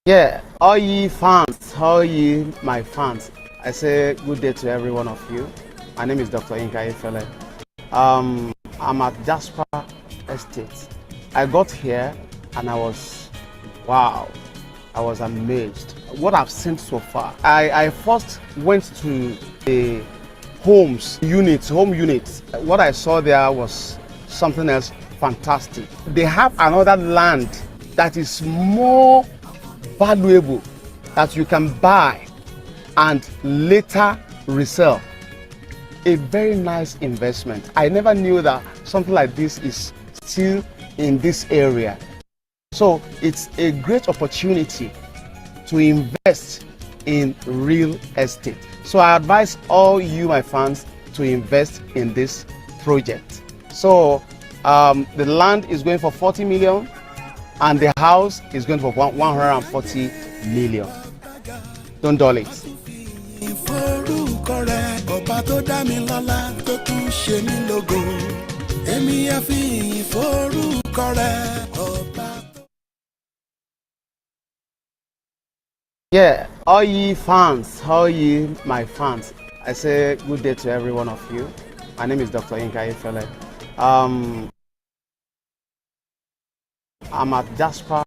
Yeah, all ye fans, all ye my fans, I say good day to every one of you. My name is Dr. Inka Ifele. I'm at Jasper Estate. I got here and wow, I was amazed. What I've seen so far. I first went to the home units. What I saw there was something else fantastic. They have another land that is more valuable that you can buy and later resell. A very nice investment. I never knew that something like this is still in this area. So it's a great opportunity to invest in real estate. So I advise all you, my fans, to invest in this project. So the land is going for 40 million and the house is going for 140 million. Don't dull it. Yeah, all ye fans, all ye my fans, I say good day to every one of you. My name is Dr. Inka Ifele. I'm at Jasper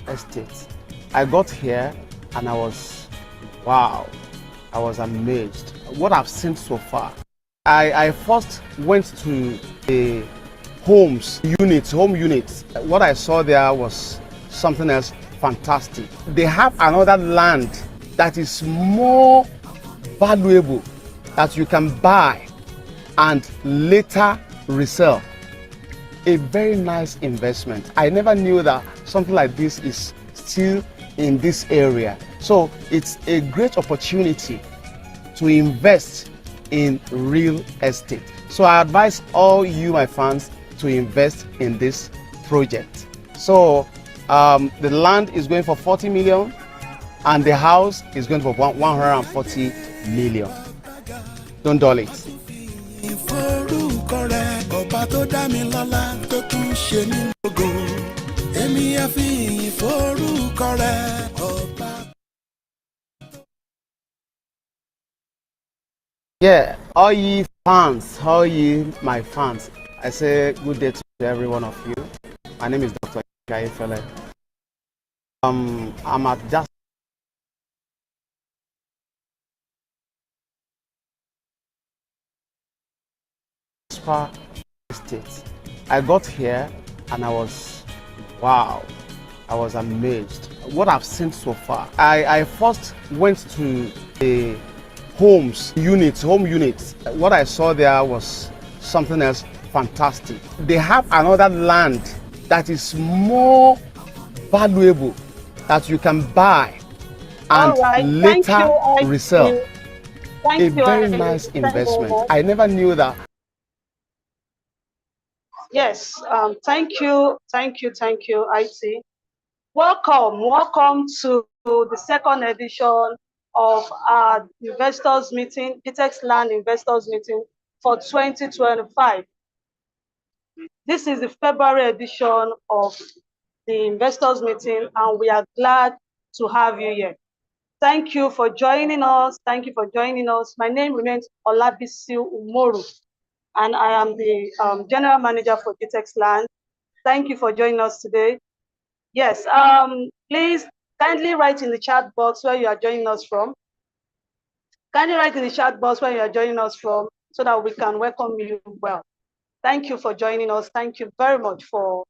Estate. I got here and wow, I was amazed. What I've seen so far. I first went to the home units. What I saw there was something else fantastic. They have another land that is more valuable that you can buy and later resell. A very nice investment. I never knew that something like this is still in this area. So it's a great opportunity to invest in real estate. So I advise all you, my fans, to invest in this project. So the land is going for 40 million and the house is going for 140 million. Don't dull it. Yeah, all ye fans, all ye my fans, I say good day to every one of you. My name is Dr. Ifele. I'm at Jasper Estate. I got here and wow, I was amazed. What I've seen so far. I first went to the home units. What I saw there was something else fantastic. They have another land that is more valuable that you can buy and later resell. A very nice investment. I never knew that. Yes, thank you, IT. Welcome to the second edition of our investors meeting, GTextland investors meeting for 2025. This is the February edition of the investors meeting, and we are glad to have you here. Thank you for joining us. Thank you for joining us. My name remains Olabisi Umoru, and I am the general manager for GTextland. Thank you for joining us today. Yes, please kindly write in the chat box where you are joining us from. Kindly write in the chat box where you are joining us from so that we can welcome you well. Thank you for joining us. Thank you very much for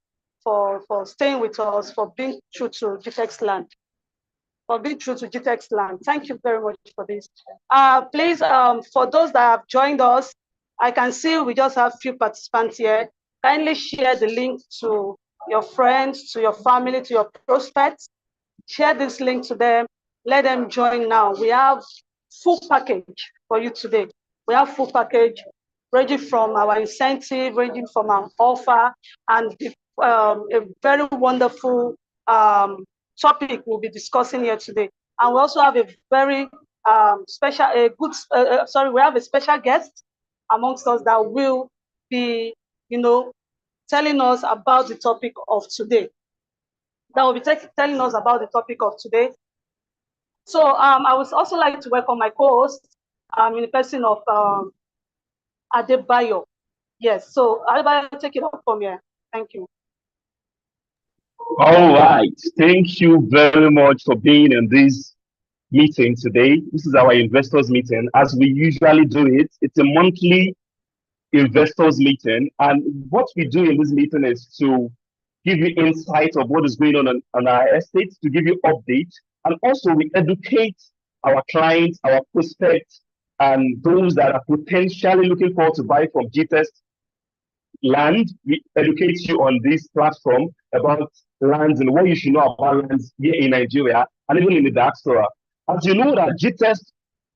staying with us, for being true to GTextland. Thank you very much for this. Please, for those that have joined us, I can see we just have few participants here. Kindly share the link to your friends, to your family, to your prospects. Share this link to them. Let them join now. We have full package for you today. We have full package ranging from our incentive, ranging from our offer, and a very wonderful topic we'll be discussing here today. And we also have a very we have a special guest amongst us that will be, telling us about the topic of today. Telling us about the topic of today. So I would also like to welcome my co-host in the person of Adebayo. Yes, so Adebayo, take it up from here. Thank you. All right. Thank you very much for being in this meeting today. This is our investors meeting. As we usually do it, it's a monthly investors meeting. And what we do in this meeting is to give you insight of what is going on our estates, to give you updates. And also we educate our clients, our prospects, and those that are potentially looking forward to buy from GTextland. We educate you on this platform about lands and what you should know about lands here in Nigeria and even in the diaspora. As you know that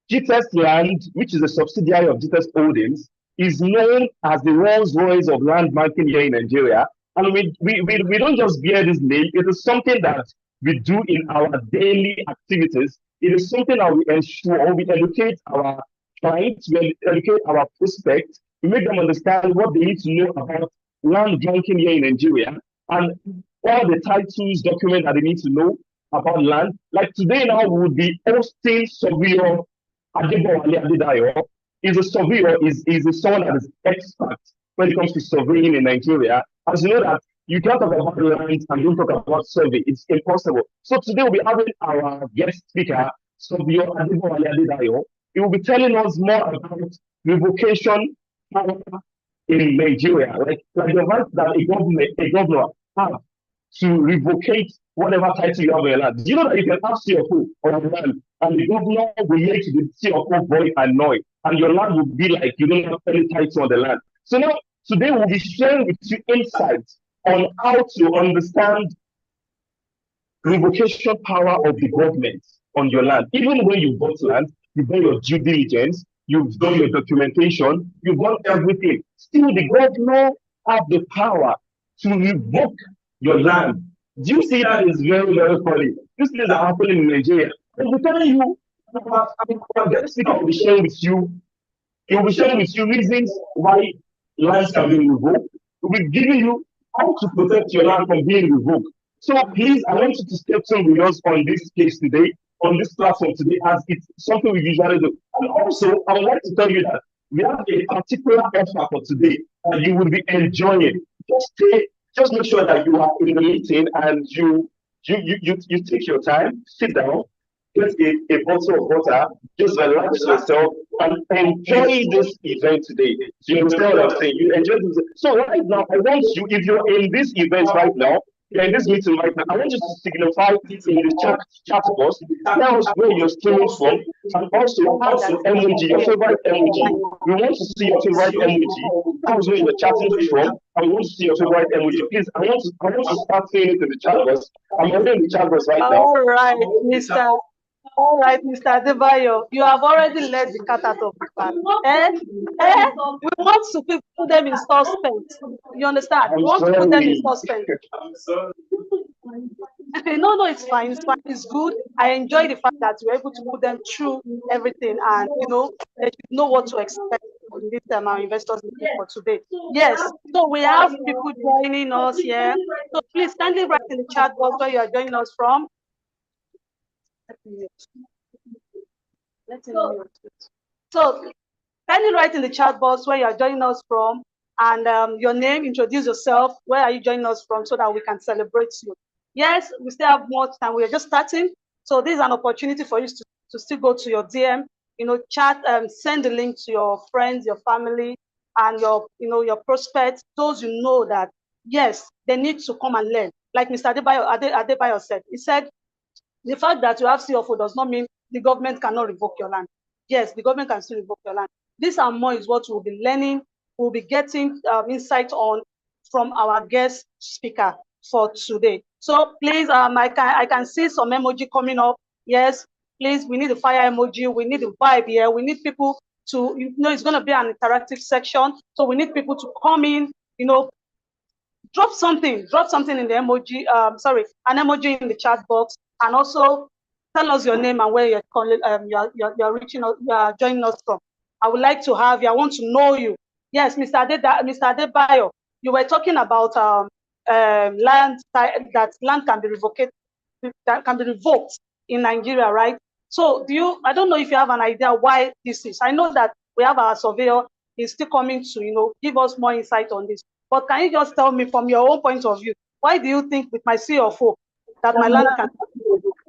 GTextland, which is a subsidiary of GText Holdings, is known as the Rolls Royce of land banking here in Nigeria. And we don't just bear this name, it is something that we do in our daily activities. It is something that we ensure we educate our clients, we educate our prospects, we make them understand what they need to know about land banking here in Nigeria and all the titles, documents that they need to know about land. Like today now, we will be hosting surveyor Adebowale Adedayo. Is a surveyor, is someone that is expert when it comes to surveying in Nigeria. As you know that you can't talk about land and don't talk about survey. It's impossible. So today we'll be having our guest speaker, Surveyor Adebowale Adedayo. He will be telling us more about revocation power in Nigeria, like the right that a governor have to revocate whatever title you have on your land. Do you know that you can have CFO on your land and the governor will make the CFO void and null, and your land will be like you don't have any title on the land? So now, today we'll be sharing with you insights on how to understand revocation power of the government on your land. Even when you bought land, you've done your due diligence, you've done your documentation, you've done everything. Still, the governor have the power to revoke your land. Do you see that is very, very funny? These things are happening in Nigeria. And we're telling you, our guest speaker will be sharing with you, he will be sharing with you reasons why lands can be revoked. We'll be giving you how to protect your land from being revoked. So please, I want you to stay tuned with us on this case today, on this platform today, as it's something we usually do. And also, I would like to tell you that we have a particular offer for today that you will be enjoying. Just make sure that you are in the meeting and you take your time, sit down, get a bottle of water, just relax yourself and enjoy this event today. So you understand what I'm saying? You enjoy this. So right now, I want you, if you're in this event right now, you're in this meeting right now, I want you to signify it in the chat box. Tell us where you're streaming from, and also emoji, your favorite emoji. We want to see your favorite emoji. Tell us where you're chatting from, and we want to see your favorite emoji. Please, I want to start saying it in the chat box. I'm already in the chat box right now. All right, Mr. Adebayo, you have already let the cat out of the bag. We want to put them in suspense. You understand? We want to put them in suspense. I'm sorry. No, it's fine. It's fine. It's good. I enjoy the fact that we're able to put them through everything, and they should know what to expect in this our investors meeting for today. Yes. So we have people joining us here. So please kindly write in the chat box where you are joining us from. So kindly write in the chat box where you are joining us from and your name, introduce yourself, where are you joining us from, so that we can celebrate you. Yes, we still have more time. We are just starting. So this is an opportunity for you to still go to your DM, chat, send the link to your friends, your family, and your prospects, those you know that, yes, they need to come and learn. Like Mr. Adebayo said, he said, the fact that you have CFO does not mean the government cannot revoke your land. Yes, the government can still revoke your land. This and more is what we'll be learning. We'll be getting insight on from our guest speaker for today. So please, I can see some emoji coming up. Yes, please, we need the fire emoji. We need the vibe here. We need people to, it's going to be an interactive section. So we need people to come in, drop something in the emoji, an emoji in the chat box, and also tell us your name and where you're calling, you're reaching out, you are joining us from. I would like to have you. I want to know you. Yes, Mr. Adebayo, you were talking about land that land can be revoked in Nigeria, right? So I don't know if you have an idea why this is. I know that we have our surveyor. He's still coming to, give us more insight on this. But can you just tell me from your own point of view, why do you think with my CFO that my land can be revoked?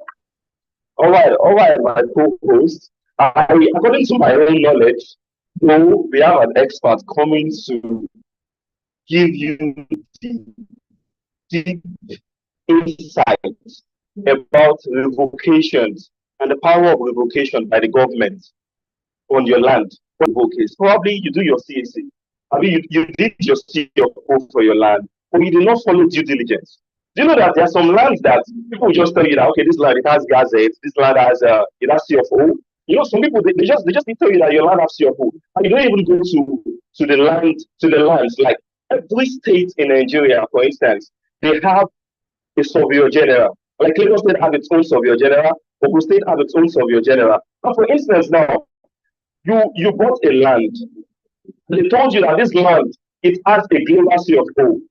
All right, my co-host. According to my own knowledge, though we have an expert coming to give you the deep insights about revocations and the power of revocation by the government on your land. Probably you do your CAC. I mean, you did your CFO for your land, but you did not follow due diligence. Do you know that there are some lands that people will just tell you that, okay, this land, it has gazette, this land has it has CFO. Some people they just tell you that your land has CFO, and you don't even go to the lands. Like every state in Nigeria, for instance, they have a surveyor general. Like Lagos State have its own surveyor general, Ogun State have its own surveyor general. And for instance, now you bought a land. They told you that this land it has a global CFO,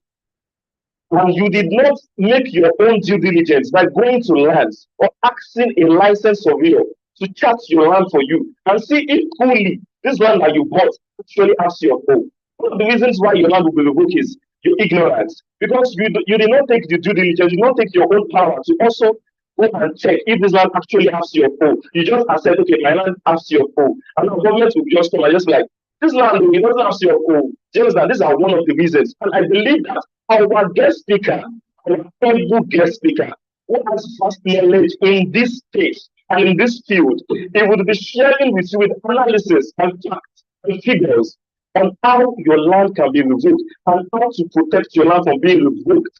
and you did not make your own due diligence by going to lands or asking a licensed surveyor to chart your land for you and see if truly this land that you bought actually has CFO. One of the reasons why your land will be revoked is your ignorance, because you did not take the due diligence, you did not take your own power to also go and check if this land actually has CFO. You just accept, okay, my land has CFO, and the government will just come and just like, this land, it doesn't have CFO. Just that these are one of the reasons. And I believe that our guest speaker, our able guest speaker, who has vast knowledge in this space and in this field, he would be sharing with you with analysis and facts and figures on how your land can be revoked and how to protect your land from being revoked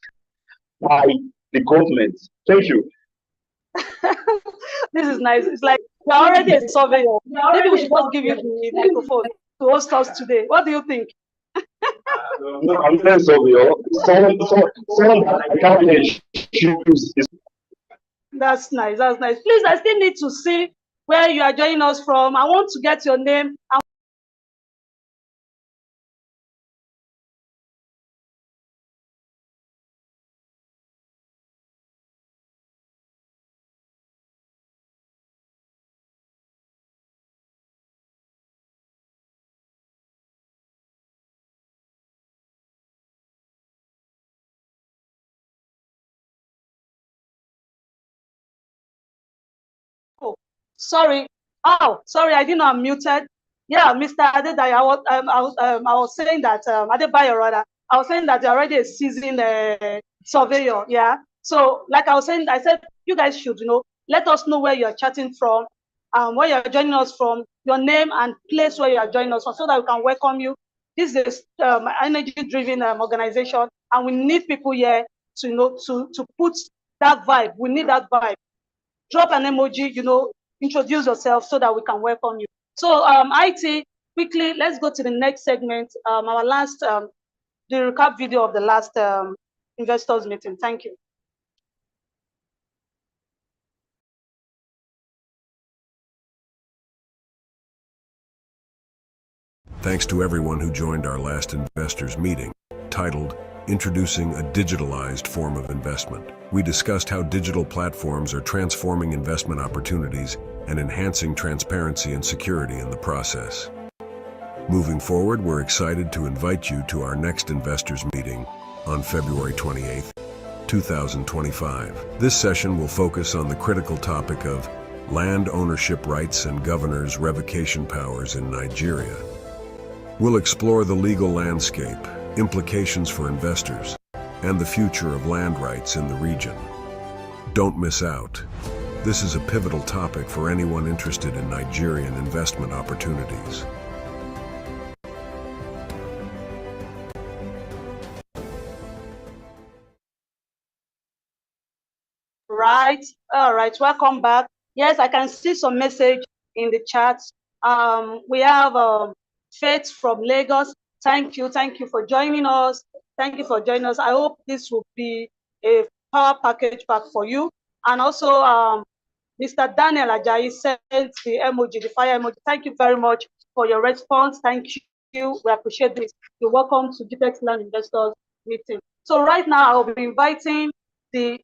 by the government. Thank you. This is nice. It's like you're already a surveyor. Maybe we should just give you the microphone to host us today. What do you think? No, I'm not a surveyor. Someone that I can't really choose is. That's nice. That's nice. Please, I still need to see where you are joining us from. I want to get your name. Oh, sorry. Oh, sorry. I didn't know I'm muted. Yeah, Mr. Adedayo, I was saying that, Adebayo rather, I was saying that you're already a seasoned surveyor, yeah? So, like I was saying, I said, you guys should, let us know where you're chatting from, where you're joining us from, your name and place where you're joining us from, so that we can welcome you. This is energy-driven organization, and we need people here to, to put that vibe. We need that vibe. Drop an emoji, introduce yourself so that we can welcome you. So IT, quickly, let's go to the next segment. Our last, the recap video of the last investors meeting. Thank you. Thanks to everyone who joined our last investors meeting, titled Introducing a Digitalized Form of Investment. We discussed how digital platforms are transforming investment opportunities and enhancing transparency and security in the process. Moving forward, we're excited to invite you to our next investors meeting on February 28th, 2025. This session will focus on the critical topic of land ownership rights and governors' revocation powers in Nigeria. We'll explore the legal landscape, implications for investors, and the future of land rights in the region. Don't miss out. This is a pivotal topic for anyone interested in Nigerian investment opportunities. Right. All right. Welcome back. Yes, I can see some message in the chat. We have Faith from Lagos. Thank you for joining us. Thank you for joining us. I hope this will be a power package pack for you. And also, Mr. Daniel Ajayi sent the emoji, the fire emoji. Thank you very much for your response. Thank you. We appreciate this. You're welcome to GTextland Investors Meeting. So right now, I'll be inviting the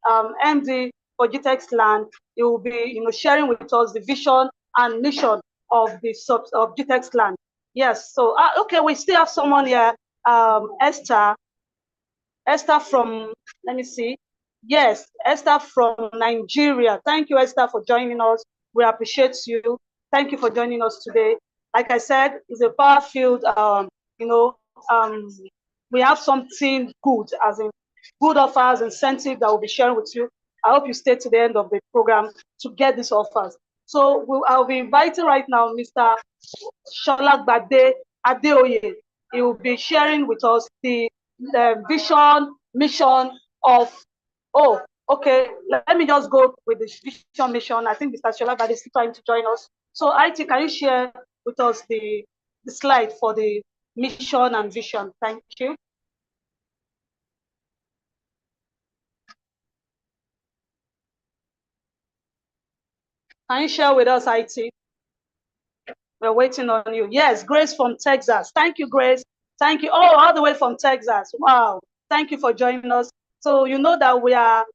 MD for GTextland. He will be, sharing with us the vision and mission of the of GTextland. Yes. So okay, we still have someone here, Esther. Esther from, let me see. Yes, Esther from Nigeria. Thank you, Esther, for joining us. We appreciate you. Thank you for joining us today. Like I said, it's a power field. We have something good, as in good offers, incentive that we'll be sharing with you. I hope you stay to the end of the program to get these offers. So I'll be inviting right now Mr. Sholagbade Adeoye. He will be sharing with us the vision, mission of, oh, okay, let me just go with the vision, mission. I think Mr. Sholagbade is trying to join us. So IT, can you share with us the slide for the mission and vision? Thank you. Can you share with us, IT? We're waiting on you. Yes, Grace from Texas. Thank you, Grace. Thank you. Oh, all the way from Texas. Wow. Thank you for joining us. So you know that we are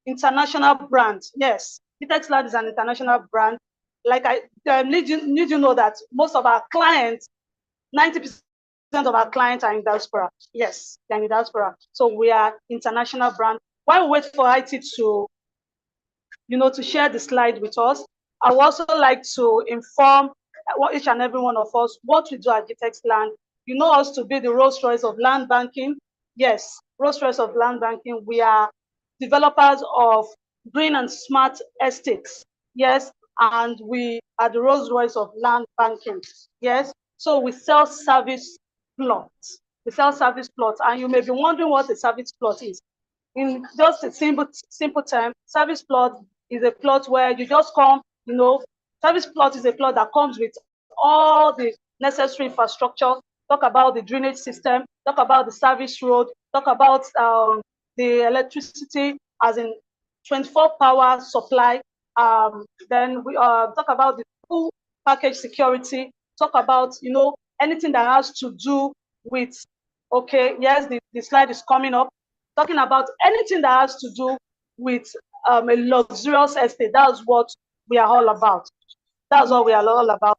international brand. Yes, GTextland is an international brand. Like I need you know that most of our clients, 90% of our clients are in diaspora. Yes, they're in diaspora. So we are international brand. While we wait for IT to, to share the slide with us, I would also like to inform each and every one of us what we do at GTextland. You know us to be the Rolls Royce of land banking. Yes, Rolls Royce of land banking. We are developers of green and smart estates. Yes, and we are the Rolls Royce of land banking. Yes, so we sell service plots. We sell service plots, and you may be wondering what a service plot is. In just a simple term, service plot is a plot where you just come, service plot is a plot that comes with all the necessary infrastructure. Talk about the drainage system, talk about the service road, talk about the electricity as in 24 power supply. Then we talk about the full package security, talk about, anything that has to do with, okay, yes, the slide is coming up, talking about anything that has to do with a luxurious estate. That's what we are all about. That's what we are all about.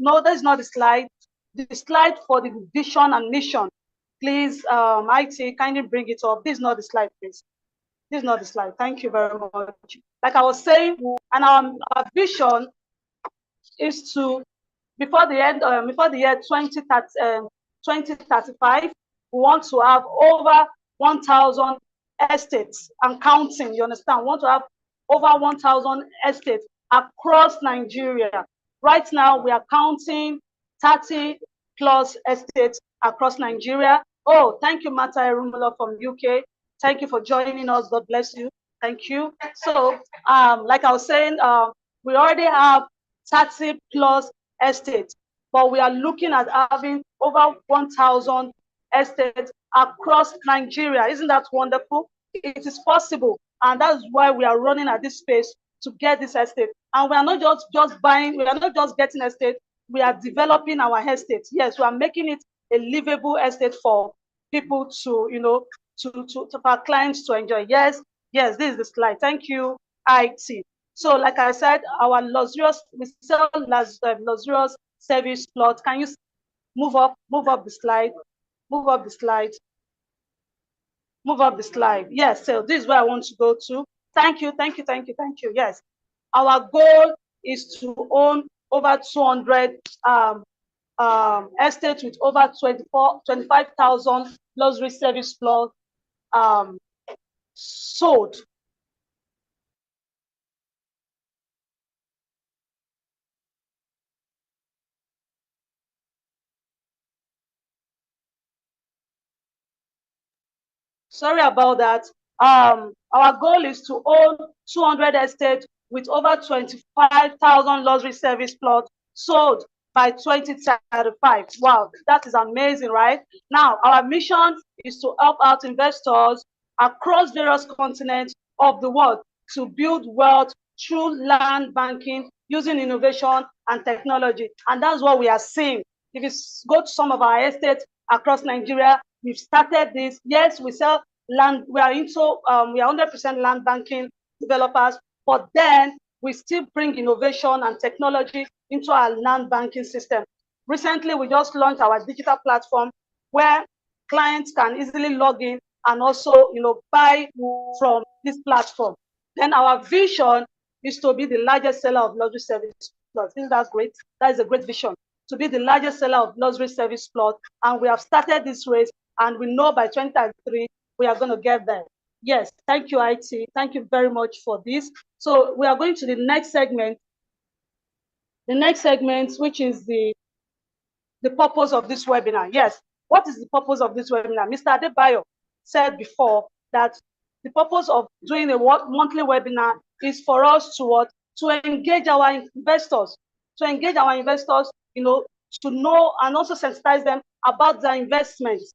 No, that's not the slide. The slide for the vision and mission. Please, IT, kindly bring it up. This is not the slide, please. This is not the slide. Thank you very much. Like I was saying, and our vision is to, before the year 2035, we want to have over 1,000 estates and counting. You understand? We want to have over 1,000 estates across Nigeria. Right now, we are counting 30 plus estates across Nigeria. Oh, thank you, Mata Erumula from UK. Thank you for joining us. God bless you. Thank you. So, like I was saying, we already have 30 plus estates, but we are looking at having over 1,000 estates across Nigeria. Isn't that wonderful? It is possible, and that's why we are running at this space to get this estate. And we are not just buying, we are not just getting estate, we are developing our estate. Yes, we are making it a livable estate for people to, to our clients to enjoy. Yes, this is the slide. Thank you, IT. So, like I said, our we sell luxurious service plot. Can you move up the slide? Move up the slide. Move up the slide. Yes, so this is where I want to go to. Thank you. Yes, our goal is to own over 200 estates with over 25,000 luxury service plots sold. Sorry about that. Our goal is to own 200 estates with over 25,000 luxury service plots sold by 2035. Wow, that is amazing, right? Now, our mission is to help out investors across various continents of the world to build wealth through land banking, using innovation and technology. And that's what we are seeing. If you go to some of our estates across Nigeria, we've started this. Yes, we sell land. We are 100% land banking developers, but then we still bring innovation and technology into our land banking system. Recently, we just launched our digital platform where clients can easily log in and also, buy from this platform. Then our vision is to be the largest seller of luxury service plots. Isn't that great? That is a great vision, to be the largest seller of luxury service plot. And we have started this race, and we know by 2033 we are going to get there. Yes, thank you, IT. Thank you very much for this. So we are going to the next segment. The next segment, which is the purpose of this webinar. Yes, what is the purpose of this webinar? Mr. Adebayo said before that the purpose of doing a monthly webinar is for us to engage our investors, to know and also sensitize them about their investments.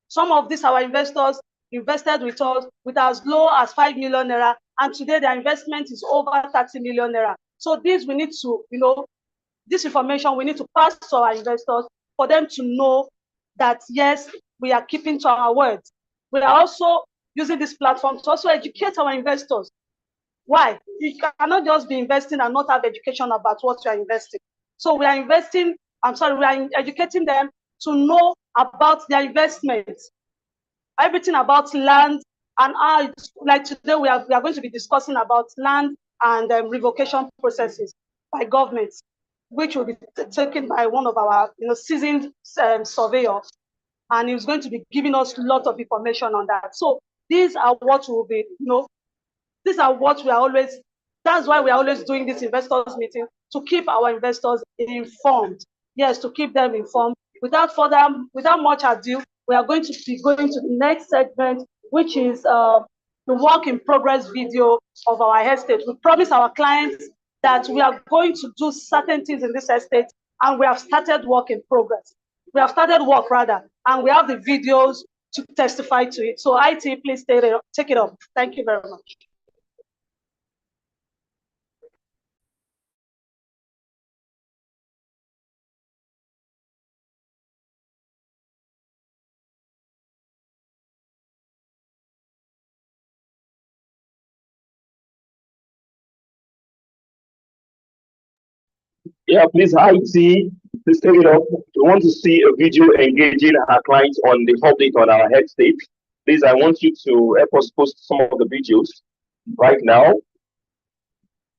Some of these our investors invested with us with as low as 5 million naira, and today their investment is over 30 million naira. So this we need to, this information we need to pass to our investors for them to know that, yes, we are keeping to our words. We are also using this platform to also educate our investors. Why? You cannot just be investing and not have education about what you are investing. So we are we are educating them to know about their investments, everything about land, and like today we are going to be discussing about land and revocation processes by governments, which will be taken by one of our seasoned surveyors, and he's going to be giving us a lot of information on that. So these are what will be, these are what we are always, that's why we are always doing this investors meeting, to keep our investors informed. Yes, to keep them informed. Without much ado, we are going to be going to the next segment, which is the work in progress video of our estate. We promise our clients that we are going to do certain things in this estate, and we have started work in progress. We have started work rather, and we have the videos to testify to it. So IT, please take it up. Thank you very much. Yeah, please, IT, please take it up. We want to see a video engaging our clients on the update on our head state. Please, I want you to help us post some of the videos right now.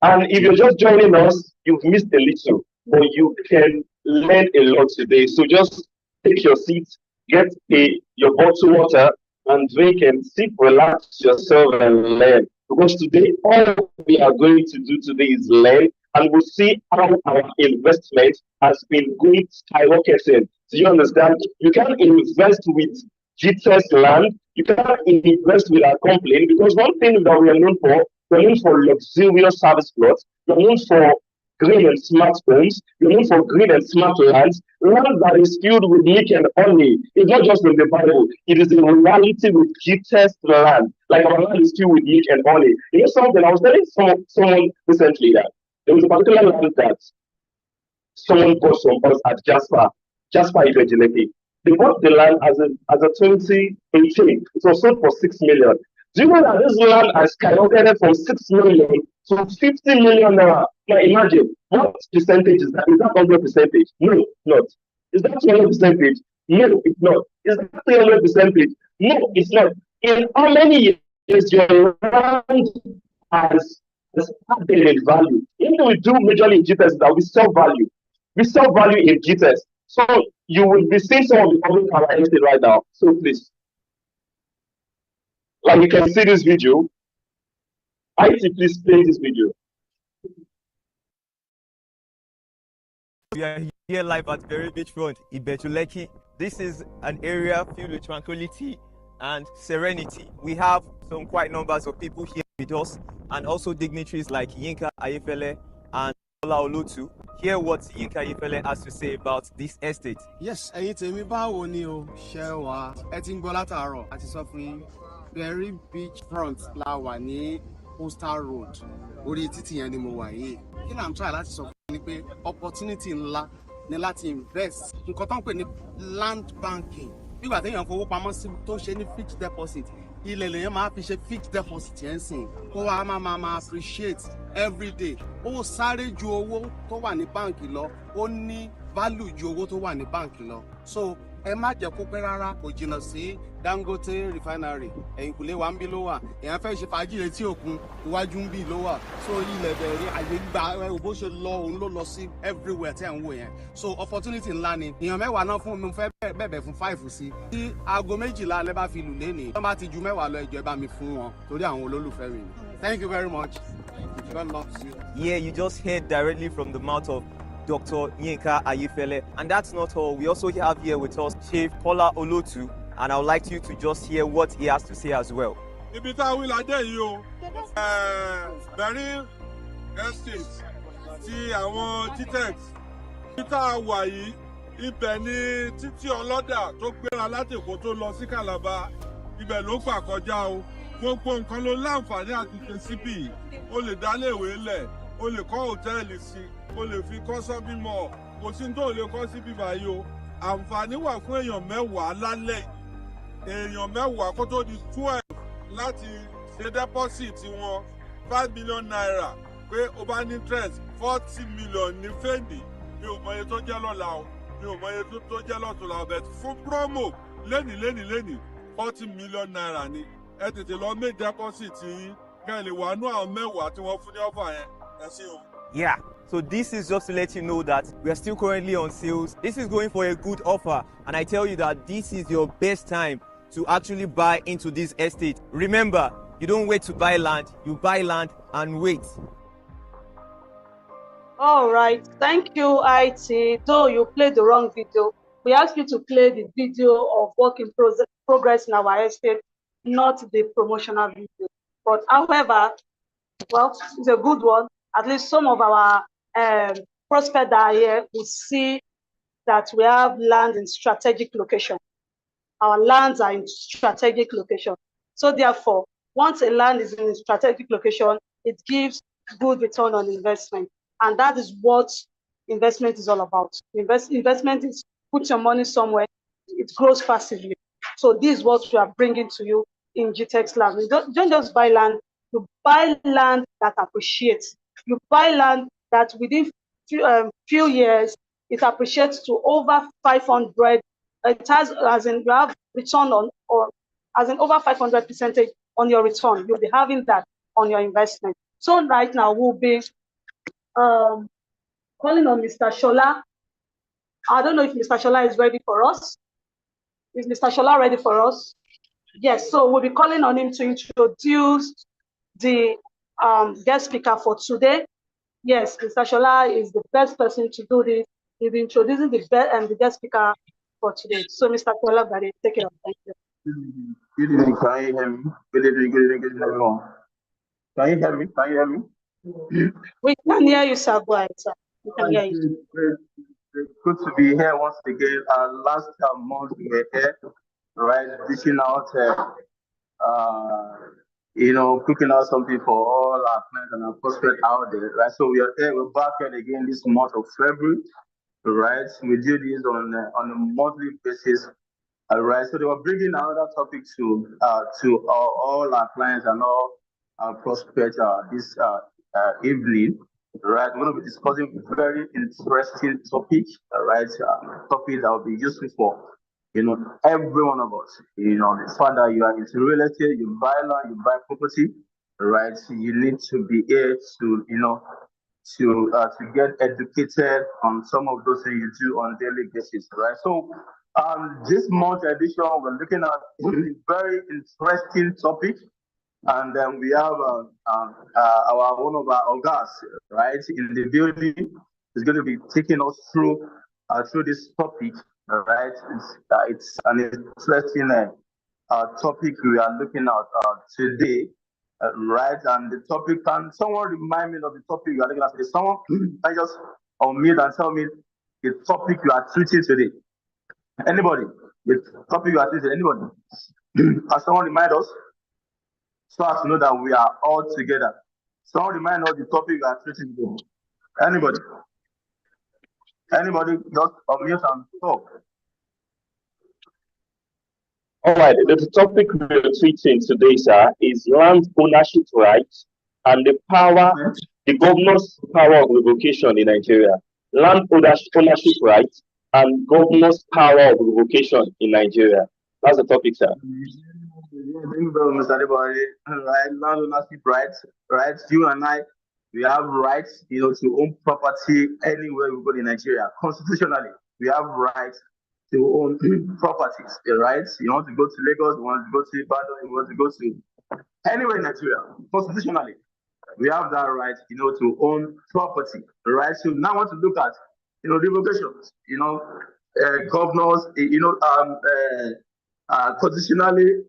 And if you're just joining us, you've missed a little, but you can learn a lot today. So just take your seat, get your bottle water, and drink and sit, relax yourself and learn. Because today, all we are going to do today is learn, and we'll see how our investment has been going skyrocketing. Do you understand? You can't invest with GTextland. You can't invest with our company, because one thing that we are known for, we're known for luxurious service plots. We're known for green and smart homes. We're known for green and smart lands. Land that is filled with milk and honey. It's not just in the Bible. It is in reality with GTextland. Like our land is filled with milk and honey. You know something? I was telling someone recently that there was a particular land that someone bought from us at Jasper Ibejeleke. They bought the land as a 2018. It was sold for 6 million. Do you know that this land has skyrocketed from 6 million to 50 million naira? Now imagine, what percentage is that? Is that 100 percentage? No, not. Is that 200 percentage? No, it's not. Is that 300 percentage? No, it's not. In how many years your land has added in value? Even we do majorly in GTS, that we sell value. We sell value in GTS. So you will be seeing some of the public characteristics right now. So please. Like you can see this video. IT, please play this video. We are here live at Very Beachfront, Ibetuleki. This is an area filled with tranquility and serenity. We have some quite numbers of people here with us, and also dignitaries like Yinka Ayefele and Ola Olutu. Hear what Yinka Ayefele has to say about this estate. Yes, ẹ̀yin tèmi báwo ni o ṣe wà? Ẹ ti ń gbọ́ látàárọ̀ àti sọ fún yín. Very Beachfront la wà ní Postal Road orí títì yẹn ni mo wà yìí. Kí ni à ń try láti sọ fún mi ni pé opportunity ńlá ni láti invest nǹkan tó ń pè ní land banking nígbà téèyàn fowó pamọ́ sí tó ṣe ní fixed deposit ilẹ̀ lèyàn máa fi ṣe fixed deposit yẹn sìn kó wa máa appreciate every day ó sáré ju owó tó wà ní báǹkì lọ ó ní value ju owó tó wà ní báǹkì lọ so ẹ má jẹ́ kó pẹ́ rárá kò jìnnà sí Dangote refinery ẹ̀yìnkùlé wa ń bí ló wà èèyàn fẹ́ ṣe fàájì létí òkun iwájú ń bí ló wà so ilẹ̀ bẹ̀rẹ̀ àyè gba bó ṣe lọ òun ló lọ sí everywhere tí à ń wò yẹn so opportunity ńlá ni èèyàn mẹ́wàá náà fún mi fẹ́ bẹ̀bẹ̀ fún 5 sí tí aago 12 alẹ́ bá fi lù lénìí tó bá ti ju 10 lọ ẹjọ́ ẹ bá mi fún wọn torí àwọn olólùfẹ́ mi. Thank you very much. God loves you. Yeah, you just heard directly from the mouth of Dr. Yinka Ayefele. And that's not all. We also have here with us Chief Kola Olotu, and I would like you to just hear what he has to say as well. Ibi tá a wí ládé yìí o, Berin Estate ti àwọn GTex. Ibi tá a wà yìí, ibẹ̀ ni títí ọlọ́dà tó gbéra láti Èkó tó lọ sí Calabar, ibẹ̀ ló gbà kọjá o. Gbogbo nǹkan ló láǹfààní àti ṣe síbí. O lè dá léèwé lẹ̀, o lè kọ́ hòtẹ́ẹ̀lì sí, o lè fi kọ́ shopping mall, kò sí tó lè kọ́ síbí báyìí o. Àǹfààní wà fún èèyàn 10 lálẹ́. Èèyàn 10 kó tó di 12 láti ṣe deposit wọn 5 million naira pé o bá ní interest 40 million ní fèdè mi ò mọ iye tó jẹ́ lọ́la o mi ò mọ iye tó jẹ́ lọ́tùnla ọbẹ̀ fún promo lẹ́nìí 40 million naira ni ẹ tètè lọ make deposit yín kẹ́ ẹ lè wà nú àwọn 10 tí wọ́n fún ní offer yẹn ẹ ṣé o. Yeah, so this is just to let you know that we are still currently on sales. This is going for a good offer, and I tell you that this is your best time to actually buy into this estate. Remember, you don't wait to buy land, you buy land and wait. All right, thank you, IT. Though you played the wrong video, we asked you to play the video of work in progress in our estate, not the promotional video. But however, well, it's a good one. At least some of our prospects that are here will see that we have land in strategic location. Our lands are in strategic location. So therefore, once a land is in a strategic location, it gives good return on investment. And that is what investment is all about. Investment is put your money somewhere, it grows passively. So this is what we are bringing to you in GTextland. You don't just buy land, you buy land that appreciates. You buy land that within few years, it appreciates to over 500. It has, as in you have return on, or as in over 500% on your return. You'll be having that on your investment. So right now we'll be calling on Mr. Shola. I don't know if Mr. Shola is ready for us. Is Mr. Shola ready for us? Yes, so we'll be calling on him to introduce the guest speaker for today. Yes, Mr. Shola is the best person to do this. He'll be introducing the guest speaker for today. So, Mr. Shola, take it up. Thank you. Good evening, can you hear me? Good evening, everyone. Can you hear me? Can you hear me? We can hear you, sir. Go ahead, sir. We can hear you. Good to be here once again. Last month we were here, right, dishing out, cooking out something for all our friends and our prospects out there, right? So we are here, we're back here again this month of February, right? We do this on a monthly basis, right? So they were bringing another topic to all our clients and all our prospects this evening. Right, we're going to be discussing a very interesting topic, right? Topic that will be useful for, every one of us. The fact that you are into real estate, you buy land, you buy property, right? You need to be here to, to get educated on some of those things you do on a daily basis, right? So, this month edition, we're looking at a very interesting topic. And then we have one of our guys, right, in the building is going to be taking us through this topic, right? It's an interesting topic we are looking at today, right? And the topic, can someone remind me of the topic you are looking at today? Someone can just unmute and tell me the topic you are treating today. Anybody? The topic you are treating, anybody? Can someone remind us? so as to know that we are all together. Someone remind us the topic we are treating today. Anybody? Anybody just unmute and talk. All right, the topic we're treating today, sir, is land ownership rights and the power, the governor's power of revocation in Nigeria. Land ownership rights and governor's power of revocation in Nigeria. That's the topic, sir. Thank you very much, Mr. Adebowale. Right, land ownership rights, right? You and I, we have rights, to own property anywhere we go in Nigeria. Constitutionally, we have rights to own properties, right? You want to go to Lagos, you want to go to Ibadan, you want to go to anywhere in Nigeria. Constitutionally, we have that right, to own property, right? So now I want to look at, revocations, governors, constitutionally,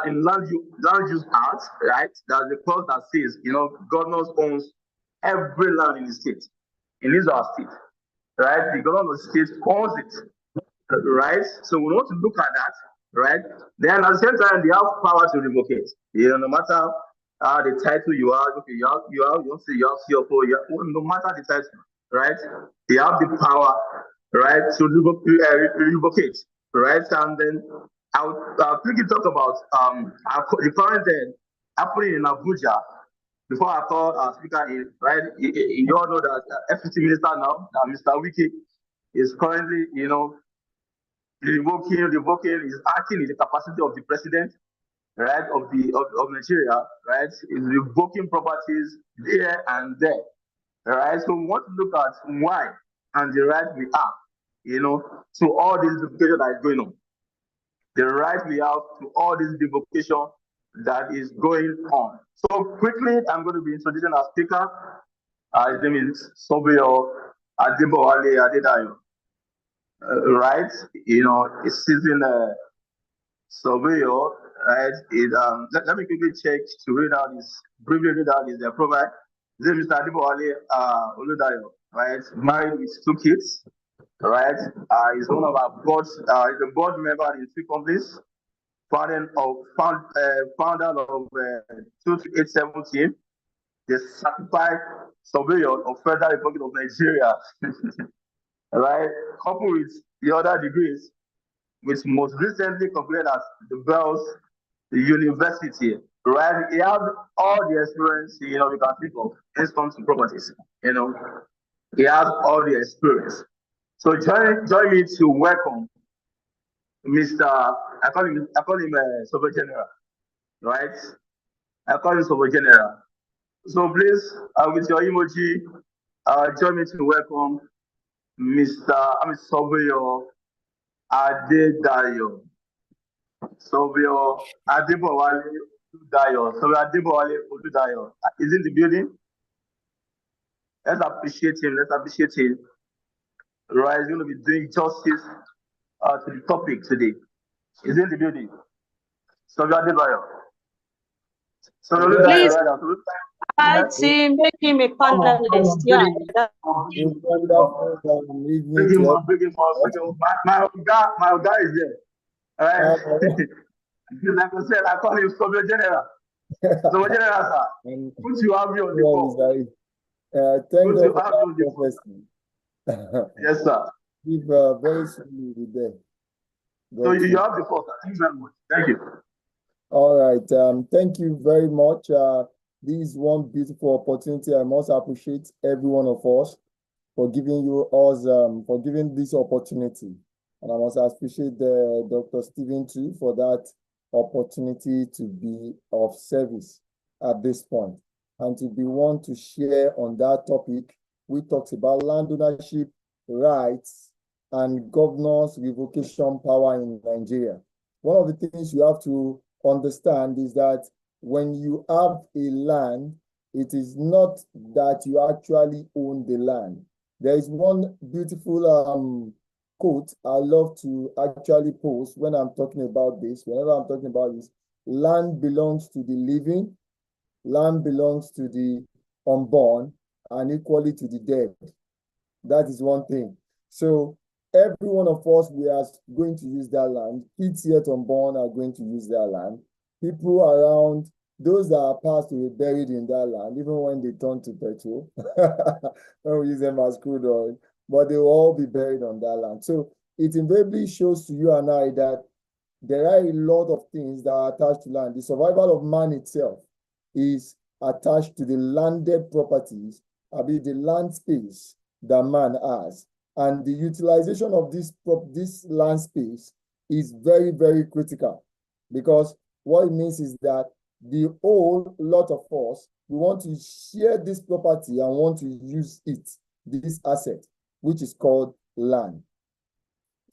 in land use act, right? There's a clause that says, governors owns every land in the state, in his or her state, right? The governor of the state owns it, right? So we want to look at that, right? Then at the same time, they have power to revocate. No matter the title you are, okay, you want to say you have CFO, no matter the title, right? They have the power, right, to revocate, right? And then I'll quickly talk about the current happening in Abuja. Before I call our speaker in, right? You all know that FCT minister now, Mr. Wiki, is currently, revoking is acting in the capacity of the president, right, of Nigeria, right, is revoking properties here and there, right. So we want to look at why and the right we have, to all this revocation that is going on. The right we have to all this revocation that is going on. So quickly, I'm going to be introducing our speaker. His name is Sobio Adebowale Adedayo. Right, it's season surveyor, right? Let me quickly check to briefly read out his profile. This is Mr. Adebowale Oludayo, right? Married with 2 kids, right? He's one of our boards, he's a board member in 3 companies, founder of 2387 the certified surveyor of Federal Republic of Nigeria. Right, coupled with the other degrees, which most recently completed at the Bells University. Right, he has all the experience we can think of when it comes to properties. He has all the experience. So join me to welcome Mr. I call him Super General, right? I call him Super General. So please, with your emoji, join me to welcome Surveyor Adedayo. Surveyor Adebowale Oludayo. Surveyor Adebowale Oludayo is in the building. Let's appreciate him. Right, he's going to be doing justice to the topic today. He's in the building. Surveyor Adedayo. Please, team, make him a panelist. Yeah. Bring him on. My guy is there. All right. Like I said, I call him Super General. Super General, sir. Good to have you on the call. Thank you for the question. Yes, sir. If very soon we'll be there. So you have the floor, sir. Thank you very much. Thank you. All right. Thank you very much. This is one beautiful opportunity. I must appreciate every one of us for giving this opportunity. And I must appreciate Dr. Stephen too for that opportunity to be of service at this point and to be one to share on that topic. We talked about land ownership rights and governors' revocation power in Nigeria. One of the things you have to understand is that when you have a land, it is not that you actually own the land. There is one beautiful quote I love to actually post when I'm talking about this. Whenever I'm talking about this, land belongs to the living, land belongs to the unborn, and equally to the dead. That is one thing. So every one of us, we are going to use that land. Kids yet unborn are going to use their land. People around those that are past will be buried in that land, even when they turn to petrol, when we use them as crude oil, but they will all be buried on that land. So it invariably shows to you and I that there are a lot of things that are attached to land. The survival of man itself is attached to the landed properties, the land space that man has. And the utilization of this land space is very, very critical, because what it means is that the whole lot of us, we want to share this property and want to use it, this asset, which is called land.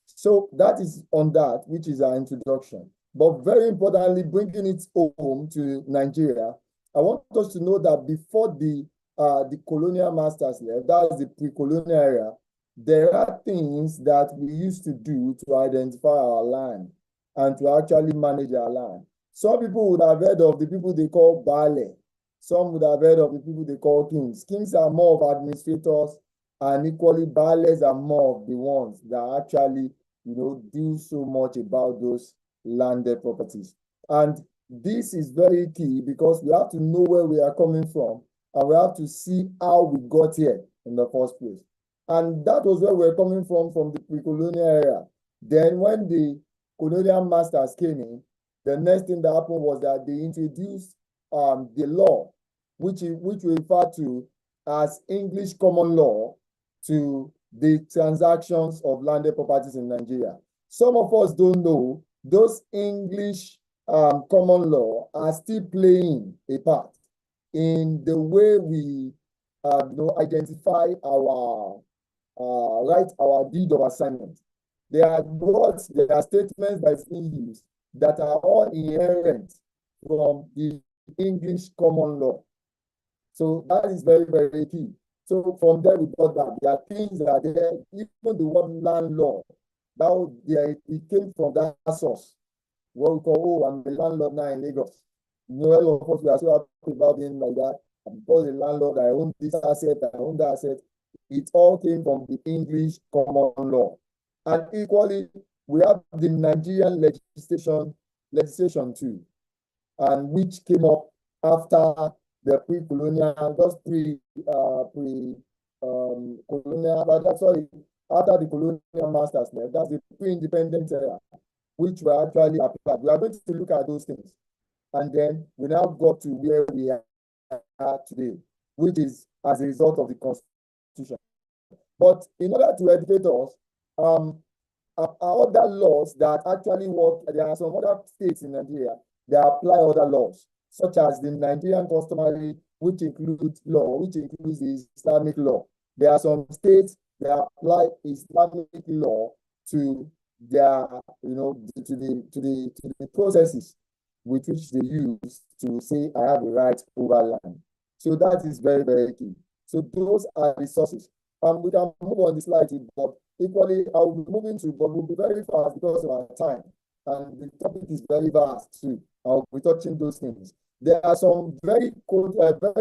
So that is on that, which is our introduction. But very importantly, bringing it home to Nigeria, I want us to know that before the colonial masters left, that is the pre-colonial era, there are things that we used to do to identify our land and to actually manage our land. Some people would have heard of the people they call Bale. Some would have heard of the people they call kings. Kings are more of administrators, and equally Bales are more of the ones that actually, do so much about those landed properties. And this is very key, because we have to know where we are coming from, and we have to see how we got here in the first place. And that was where we're coming from the pre-colonial era. Then when the colonial masters came in, the next thing that happened was that they introduced the law, which we refer to as English common law, to the transactions of landed properties in Nigeria. Some of us don't know those English common law are still playing a part in the way we identify our our deed of assignment. There are statements that is being used that are all inherent from the English common law. So that is very, very key. So from there we got that there are things that are there, even the word landlord, it came from that source. What we call, I'm a landlord now in Lagos. All of us, we are so happy about being like that. Because the landlord, I own this asset, I own that asset. It all came from the English common law. And equally, we have the Nigerian legislation too, and which came up after the pre-colonial, after the colonial masters left. That's the pre-independent era, which were actually applied. We are going to look at those things. And then we now got to where we are today, which is as a result of the Constitution. But in order to educate us, other laws that actually work, there are some other states in Nigeria that apply other laws, such as the Nigerian customary, which includes the Islamic law. There are some states that apply Islamic law to their, to the processes with which they use to say, I have a right over land. So that is very, very key. So those are the sources. We can move on the slide, but equally, I will be moving to, but we'll be very fast because of our time. And the topic is very vast too. I'll be touching those things. There are some very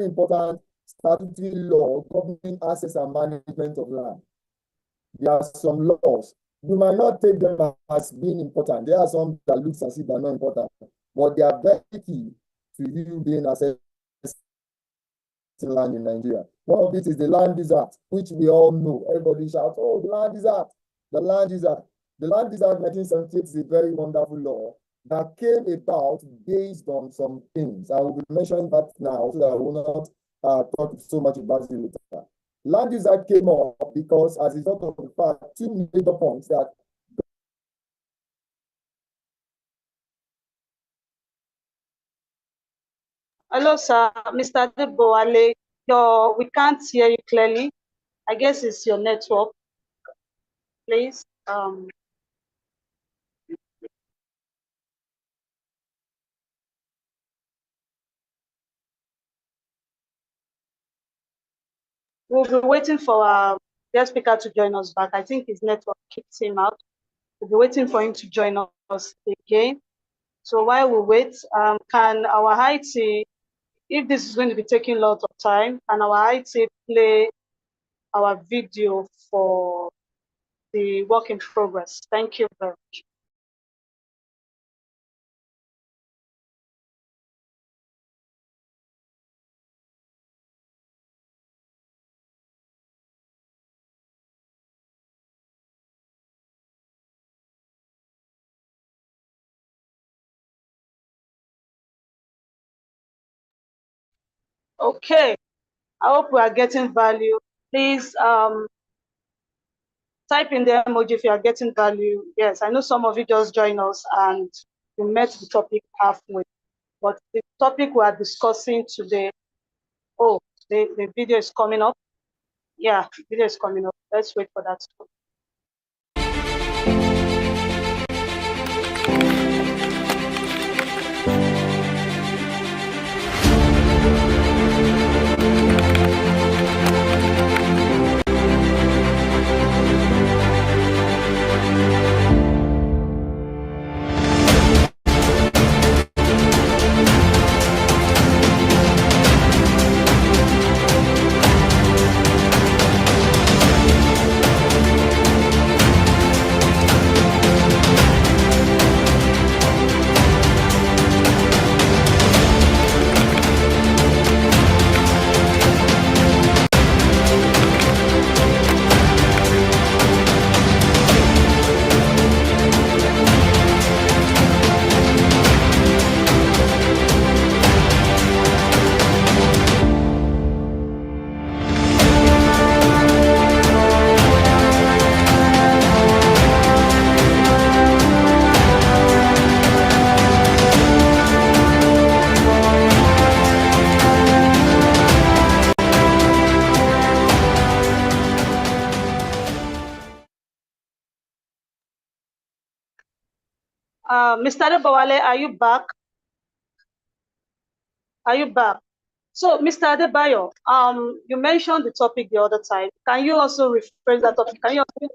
important statutory law governing access and management of land. There are some laws. You might not take them as being important. There are some that looks as if they're not important, but they are very key to you being access to land in Nigeria. One of it is the Land Use Act, which we all know. Everybody shouts, oh, the Land Use Act, the Land Use Act. The Land Use Act 1978 is a very wonderful law that came about based on some things. I will be mentioning that now so that I will not talk so much about it later. Land Use Act came up because, as a result of the fact, two major points that Hello, sir. Mr. Deboale, we can't hear you clearly. I guess it's your network. Please. We'll be waiting for our guest speaker to join us back. I think his network kicked him out. We'll be waiting for him to join us again. So while we wait, can our IT, if this is going to be taking a lot of time, can our IT play our video for the work in progress? Thank you very much. Okay. I hope we are getting value. Please type in the emoji if you are getting value. Yes, I know some of you just joined us and we met the topic halfway. But the topic we are discussing today, oh, the video is coming up. Yeah, the video is coming up. Let's wait for that. Mr. Adebowale, are you back? Are you back? So, Mr. Adebayo, you mentioned the topic the other time. Can you also rephrase that topic? Can you also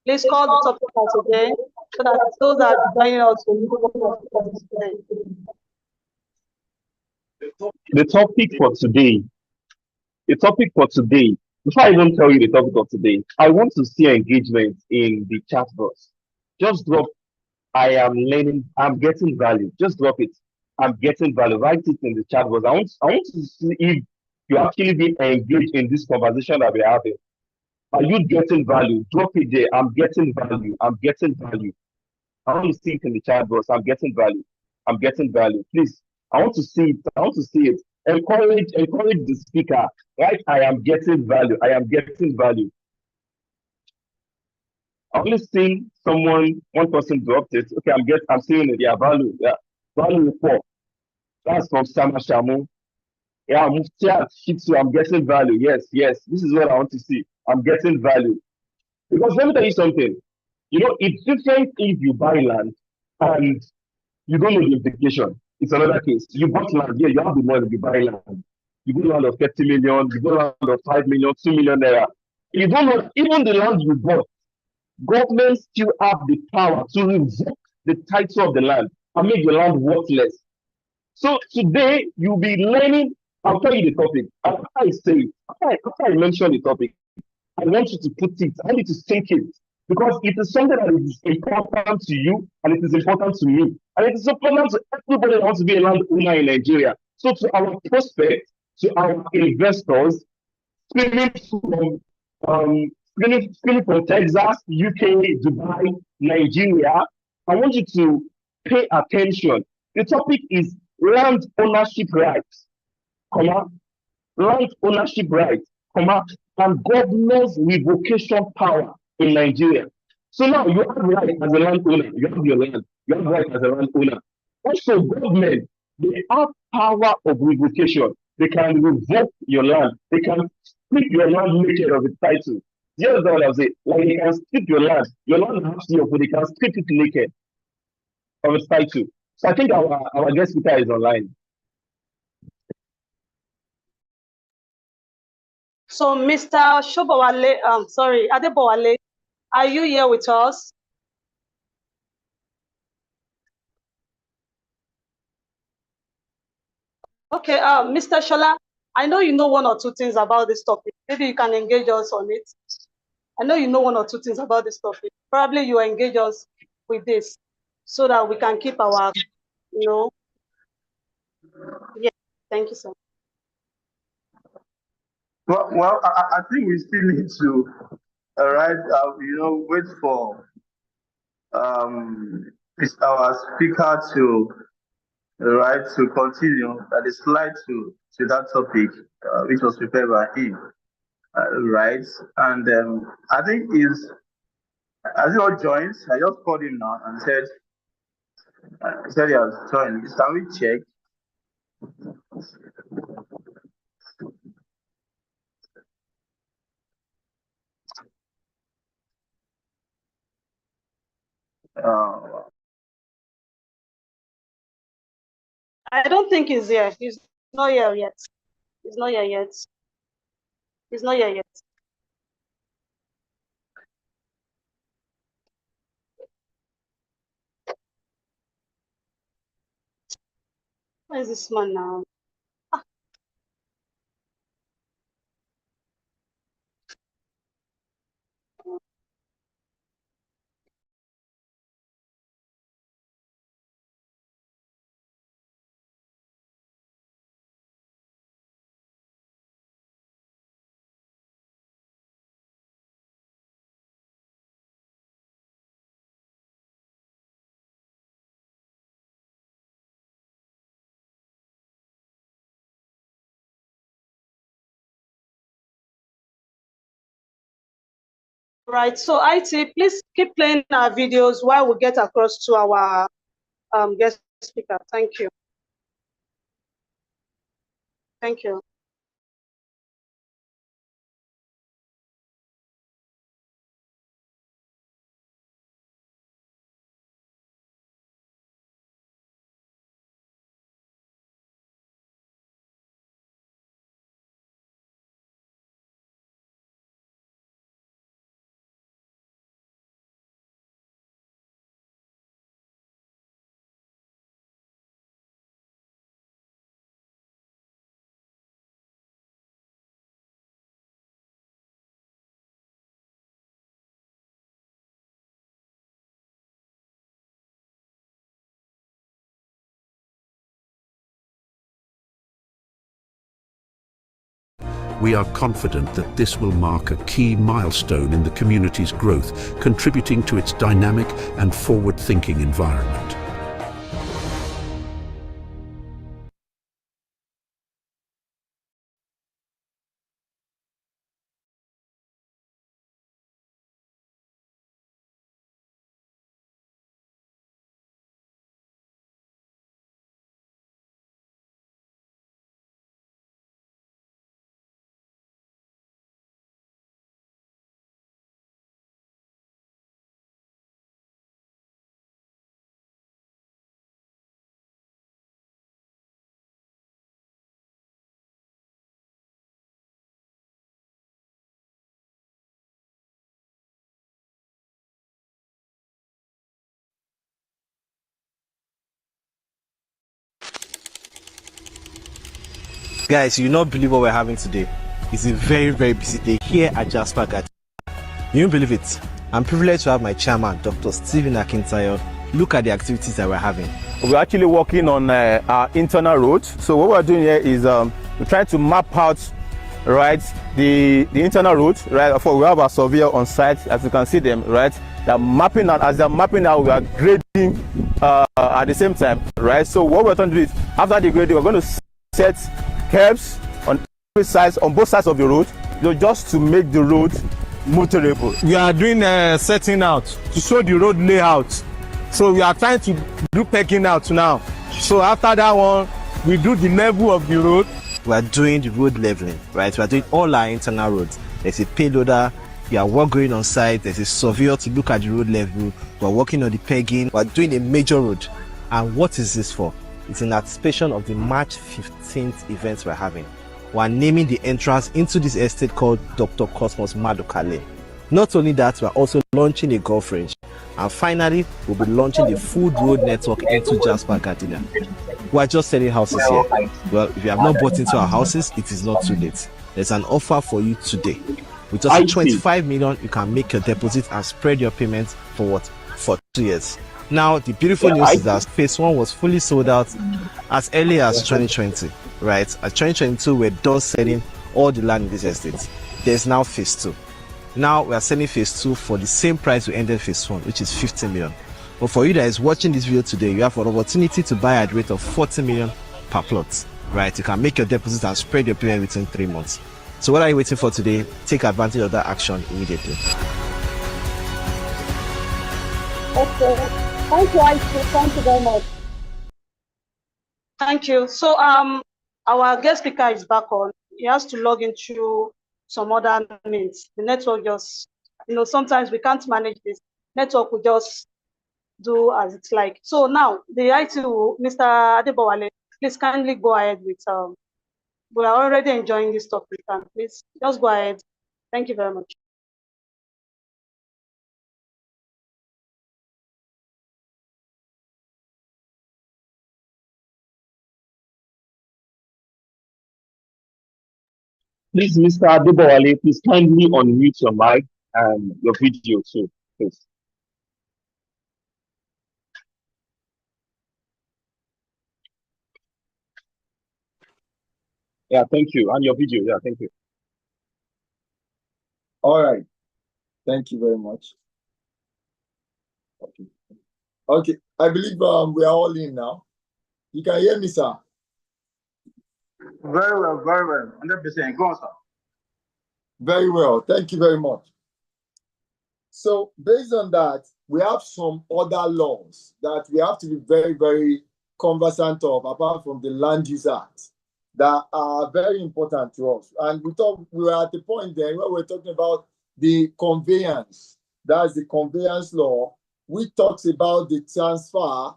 please call the topic out again so that those that are joining us will know what we are discussing? The topic for today, the topic for today, before I even tell you the topic of today, I want to see engagement in the chat box. Just drop, I am learning, I'm getting value. Just drop it. I'm getting value. Write it in the chat box. I want to see if you actually be engaged in this conversation that we're having. Are you getting value? Drop it there. I'm getting value. I'm getting value. I want to see it in the chat box. I'm getting value. I'm getting value. Please, I want to see it. I want to see it. Encourage the speaker. Right? I am getting value. I am getting value. I only seen one person dropped it. Okay, I'm seeing it. Yeah, value. Yeah. Value 4. That's from Sama Shamu. Yeah, Muftiat, Shitsu, I'm getting value. Yes, yes. This is what I want to see. I'm getting value. Because let me tell you something. You know, it's different if you buy land and you don't know the implication. It's another case. You bought land, yeah, you have the money, you buy land. You go land of 30 million, you go land of 5 million, 2 million naira. You don't know, even the land you bought, government still have the power to revoke the title of the land and make the land worthless. So today you'll be learning. I'll tell you the topic. After I say it, after I mention the topic, I want you to put it, I want you to think it. Because it is something that is important to you and it is important to me. And it is important to everybody that wants to be a landowner in Nigeria. So to our prospects, to our investors, screening from Texas, UK, Dubai, Nigeria, I want you to pay attention. The topic is land ownership rights, land ownership rights, and governors revocation power in Nigeria. So now you have right as a landowner, you have your land, you have right as a landowner. Also, government, they have power of revocation. They can revoke your land. They can strip your land naked of its title. The other one I say, like they can strip your land has to but they can strip it naked of its title. So I think our guest speaker is online. So, Mr. Shobowale, sorry, Adebowale, are you here with us? Okay, Mr. Shola, I know you know one or two things about this topic. Maybe you can engage us on it. I know you know one or two things about this topic. Probably you engage us with this so that we can keep our, yeah, thank you, sir. Well, I think we still need to, all right, wait for our speaker to right, to continue, the slide to that topic, which was prepared by him, right, and I think as he all joined, I just called him now and said he has joined. Can we check? I don't think he's here. He's not here yet. He's not here yet. He's not here yet. Where is this man now? Right, so IT, please keep playing our videos while we get across to our guest speaker. Thank you. Thank you. We are confident that this will mark a key milestone in the community's growth, contributing to its dynamic and forward-thinking environment. Guys, you not believe what we're having today. It's a very, very busy day here at Jasper Garden. You won't believe it. I'm privileged to have my chairman, Dr. Stephen Akintayo, look at the activities that we're having. We're actually working on our internal roads. So what we're doing here is we're trying to map out, right, the internal roads, right. We have our surveyor on site, as you can see them, right. They're mapping out. As they're mapping out, we are grading at the same time, right. So what we're trying to do is, after the grading, we're going to set curbs on every side, on both sides of the road, just to make the road motorable. We are doing setting out to show the road layout. So we are trying to do pegging out now. So after that one, we do the level of the road. We are doing the road leveling, right? We are doing all our internal roads. There's a payloader, we are work going on site, there's a surveyor to look at the road level, we're working on the pegging, we're doing a major road. And what is this for? It's in anticipation of the March 15th event we're having. We're naming the entrance into this estate called Dr. Cosmos Maduka Lane. Not only that, we're also launching a golf range. And finally, we'll be launching the food road network into Jasper Gardenia. We're just selling houses here. Well, if you have not bought into our houses, it is not too late. There's an offer for you today. With just 25 million, you can make your deposit and spread your payments for what? For 2 years. Now, the beautiful news is that phase 1 was fully sold out as early as 2020, right? At 2022, we're done selling all the land in this estate. There's now phase 2. Now we are selling phase 2 for the same price we ended phase 1, which is 50 million. But for you that is watching this video today, you have an opportunity to buy at the rate of 40 million per plot, right? You can make your deposit and spread your payment within 3 months. So what are you waiting for today? Take advantage of that action immediately. Okay. Thank you, Aisha. Thank you very much. Thank you. So our guest speaker is back on. He has to log into some other means. The network just, sometimes we can't manage this. Network will just do as it's like. So now the ITU, Mr. Adebowale, please kindly go ahead with we are already enjoying this topic, and please just go ahead. Thank you very much. Please, Mr. Adebowale, please kindly unmute your mic and your video too, please. Yeah, thank you. And your video, yeah, thank you. All right. Thank you very much. Okay. Okay. I believe we are all in now. You can hear me, sir? Very well, 100%. Go on, sir. Very well. Thank you very much. So based on that, we have some other laws that we have to be very, very conversant of, apart from the Land Use Act, that are very important to us. And we were at the point then where we're talking about the conveyance. That's the conveyance law, which talks about the transfer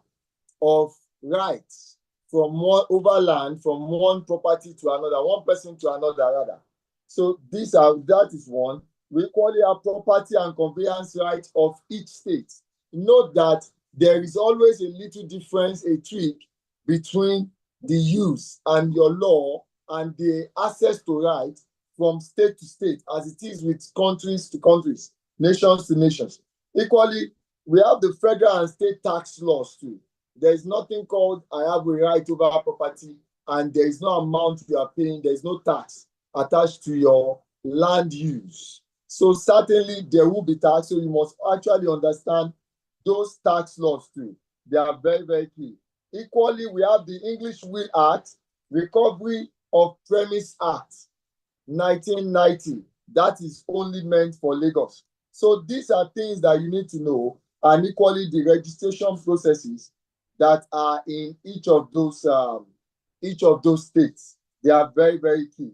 of rights from overland from one property to another, one person to another rather. So that is one. We equally have property and conveyance rights of each state. Note that there is always a little difference, a tweak between the use and your law and the access to rights from state to state, as it is with countries to countries, nations to nations. Equally, we have the federal and state tax laws too. There is nothing called I have a right over property and there is no amount you are paying, there is no tax attached to your land use. So certainly there will be tax, so you must actually understand those tax laws too. They are very, very key. Equally, we have the English Will Act, Recovery of Premise Act, 1990. That is only meant for Lagos. So these are things that you need to know, and equally the registration processes that are in each of those states. They are very, very key.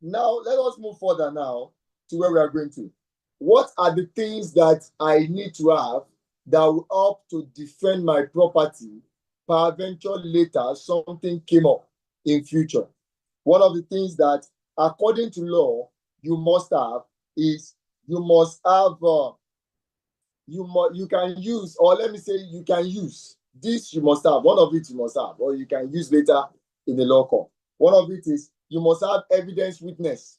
Now, let us move further now to where we are going to. What are the things that I need to have that will help to defend my property peradventure later something came up in future? One of the things that, according to law, you must have is you must have, you can use, or let me say you can use. This you must have, one of it you must have, or you can use later in the law court. One of it is you must have evidence witness.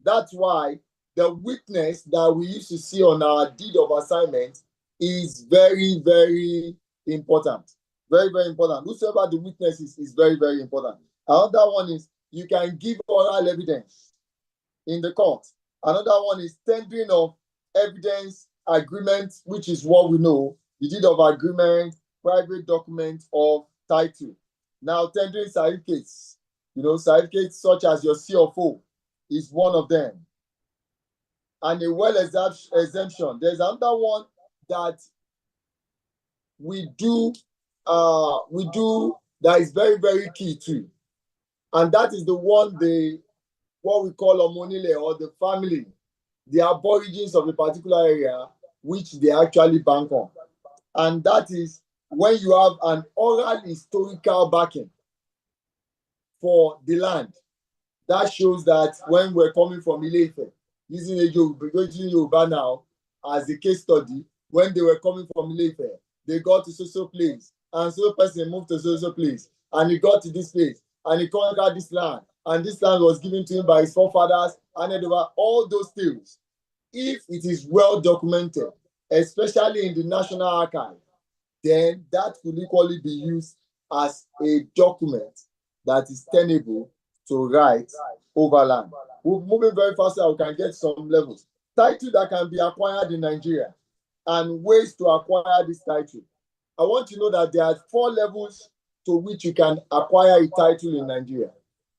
That's why the witness that we used to see on our deed of assignment is very, very important. Very, very important. Whosoever the witness is very, very important. Another one is you can give oral evidence in the court. Another one is tendering of evidence agreement, which is what we know, the deed of agreement, private document of title. Now, tendering certificates, certificates such as your C of O is one of them. And a well exemption. There's another one that we do that is very, very key too. And that is the one what we call Omonile, or the family, the aborigines of a particular area, which they actually bank on. And that is when you have an oral historical backing for the land. That shows that when we're coming from Ile-Ife, using Yoruba now as a case study, when they were coming from Ile-Ife, they got to so place, and so person moved to so place, and he got to this place, and he conquered this land, and this land was given to him by his forefathers, and there were all those tales. If it is well documented, especially in the National Archive, then that will equally be used as a document that is tenable to write over land. We're moving very fast so we can get some levels. Title that can be acquired in Nigeria. and ways to acquire this title. I want you to know that there are 4 levels to which you can acquire a title in Nigeria.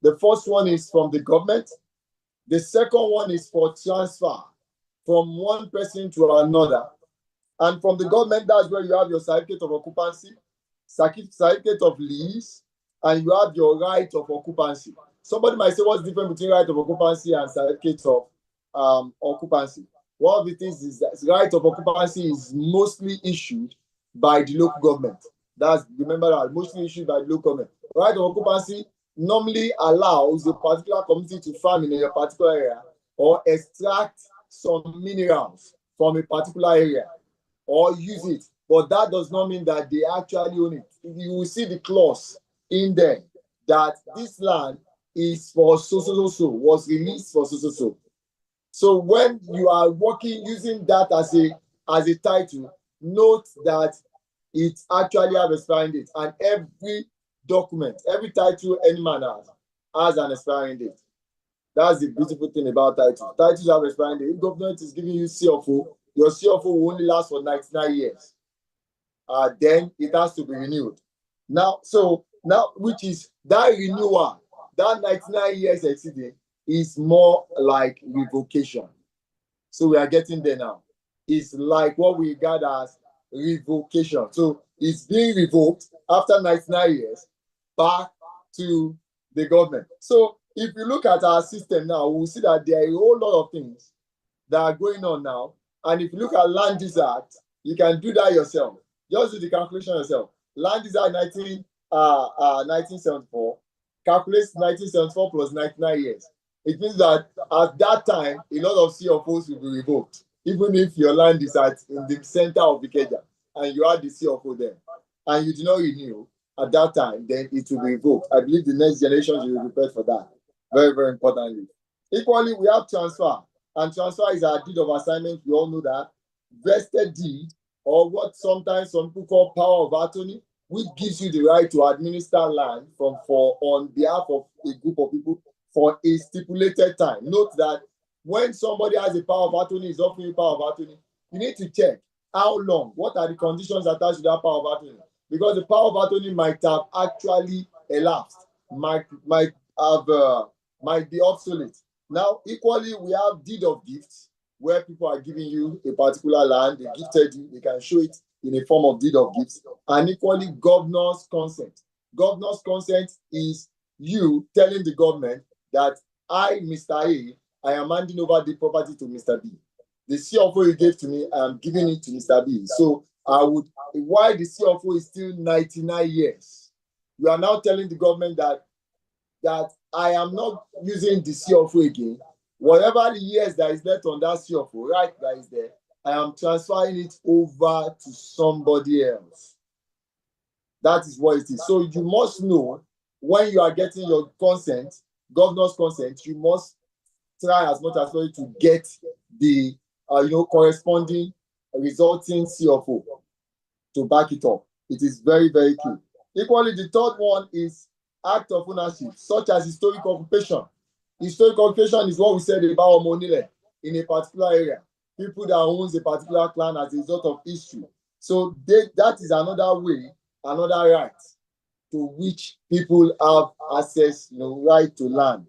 The first one is from the government. The second one is for transfer from one person to another. And from the government, that's where you have your certificate of occupancy, certificate of lease, and you have your right of occupancy. Somebody might say, what's the difference between right of occupancy and certificate of occupancy? One of the things is that right of occupancy is mostly issued by the local government. Remember that, mostly issued by the local government. Right of occupancy normally allows a particular community to farm in a particular area or extract some minerals from a particular area or use it, but that does not mean that they actually own it. You will see the clause in there that this land is for so, was released for so. So when you are working using that as a title, note that it actually has expiring date, and every document, every title any man has an expiring date. That's the beautiful thing about titles. Titles have expiring date. If government is giving you CFO, your CFO will only last for 99 years. Then it has to be renewed. Now, which is that renewal, that 99 years exceeding is more like revocation. So we are getting there now. It's like what we got as revocation. So it's being revoked after 99 years back to the government. So if you look at our system now, we'll see that there are a whole lot of things that are going on now. And if you look at Land Use Act, you can do that yourself. Just do the calculation yourself. Land Use Act 1974 calculates 1974 plus 99 years. It means that at that time, a lot of CFOs will be revoked, even if your land is in the center of Ikeja and you are the CFO there, and you do not renew at that time, then it will be revoked. I believe the next generations will be prepared for that. Very, very importantly. Equally, we have transfer, and transfer is our deed of assignment. We all know that. Vested deed, or what sometimes some people call power of attorney, which gives you the right to administer land on behalf of a group of people for a stipulated time. Note that when somebody has a power of attorney, is offering you power of attorney, you need to check how long, what are the conditions attached to that power of attorney, because the power of attorney might have actually elapsed, might be obsolete. Now, equally, we have deed of gifts, where people are giving you a particular land, they gifted you, they can show it in a form of deed of gifts. And equally, governor's consent. Governor's consent is you telling the government that I, Mr. A, I am handing over the property to Mr. B. The CFO you gave to me, I am giving it to Mr. B. So why the CFO is still 99 years, you are now telling the government that I am not using the CFO again. Whatever the years that is left on that CFO, right, that is there, I am transferring it over to somebody else. That is what it is. So you must know when you are getting your consent, governor's consent, you must try as much as possible to get the corresponding resulting CFO to back it up. It is very, very key. Equally, the third one is act of ownership, such as historic occupation. Historic occupation is what we said about Omonile in a particular area. People that owns a particular clan as a result of history. So that is another way, another right to which people have access, right to land